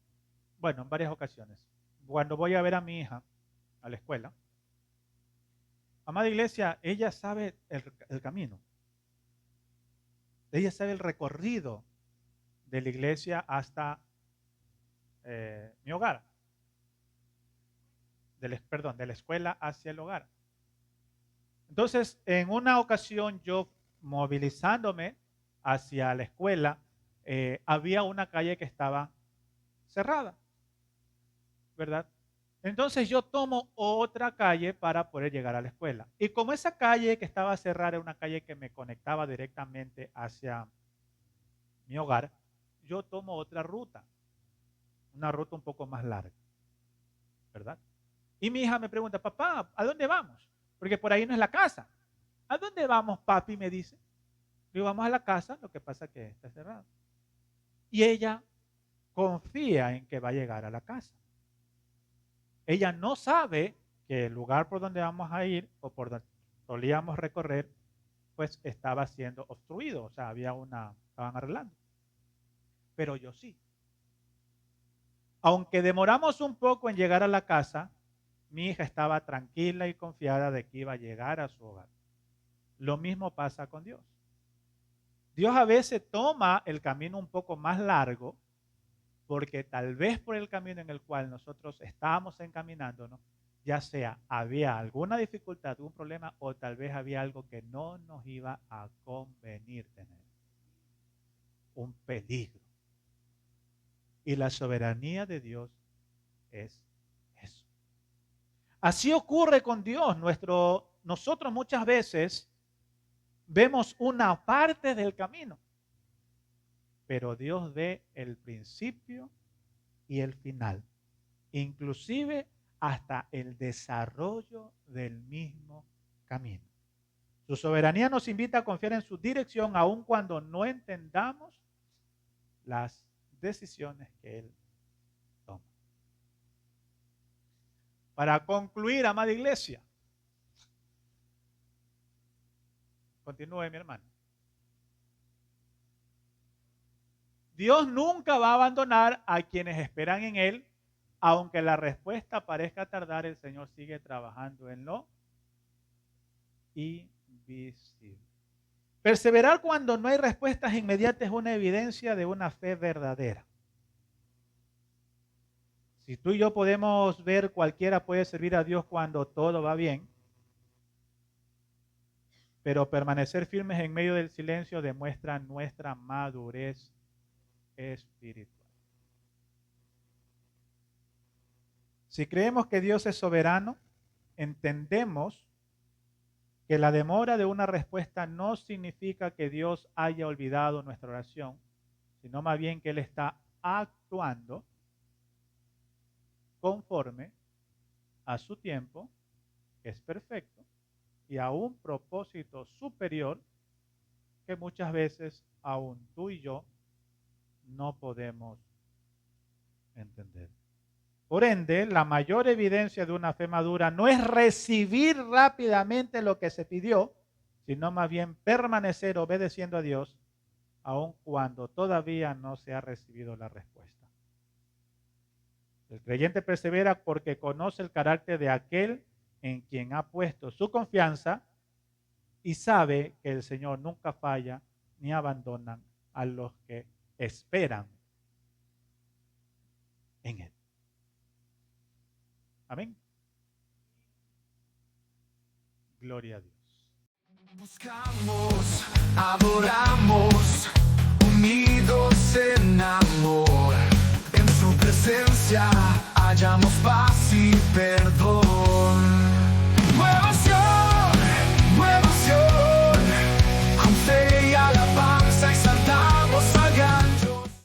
bueno, en varias ocasiones, cuando voy a ver a mi hija a la escuela, amada iglesia, ella sabe el camino. Ella sabe el recorrido de la iglesia hasta mi hogar. Perdón, de la escuela hacia el hogar. Entonces, en una ocasión yo movilizándome hacia la escuela, había una calle que estaba cerrada, ¿verdad? Entonces yo tomo otra calle para poder llegar a la escuela. Y como esa calle que estaba cerrada era una calle que me conectaba directamente hacia mi hogar, yo tomo otra ruta, una ruta un poco más larga, ¿verdad? Y mi hija me pregunta, papá, ¿a dónde vamos? Porque por ahí no es la casa. ¿A dónde vamos, papi? Me dice. Le digo, vamos a la casa, lo que pasa es que está cerrado. Y ella confía en que va a llegar a la casa. Ella no sabe que el lugar por donde vamos a ir o por donde solíamos recorrer, pues estaba siendo obstruido, o sea, estaban arreglando. Pero yo sí. Aunque demoramos un poco en llegar a la casa, mi hija estaba tranquila y confiada de que iba a llegar a su hogar. Lo mismo pasa con Dios. Dios a veces toma el camino un poco más largo porque tal vez por el camino en el cual nosotros estábamos encaminándonos, ya sea había alguna dificultad, algún problema o tal vez había algo que no nos iba a convenir tener. Un peligro. Y la soberanía de Dios es eso. Así ocurre con Dios. Nosotros muchas veces vemos una parte del camino, pero Dios ve el principio y el final, inclusive hasta el desarrollo del mismo camino. Su soberanía nos invita a confiar en su dirección aun cuando no entendamos las decisiones que Él toma. Para concluir, amada iglesia, continúe mi hermano. Dios nunca va a abandonar a quienes esperan en Él, aunque la respuesta parezca tardar, el Señor sigue trabajando en lo invisible. Perseverar cuando no hay respuestas inmediatas es una evidencia de una fe verdadera. Si tú y yo podemos ver, cualquiera puede servir a Dios cuando todo va bien, pero permanecer firmes en medio del silencio demuestra nuestra madurez espiritual. Si creemos que Dios es soberano, entendemos que la demora de una respuesta no significa que Dios haya olvidado nuestra oración, sino más bien que Él está actuando conforme a su tiempo, que es perfecto, y a un propósito superior que muchas veces aún tú y yo no podemos entender. Por ende, la mayor evidencia de una fe madura no es recibir rápidamente lo que se pidió, sino más bien permanecer obedeciendo a Dios, aun cuando todavía no se ha recibido la respuesta. El creyente persevera porque conoce el carácter de aquel en quien ha puesto su confianza y sabe que el Señor nunca falla ni abandona a los que esperan en Él. Amén. Gloria a Dios. Buscamos, adoramos, unidos en amor. En su presencia hallamos paz y perdón.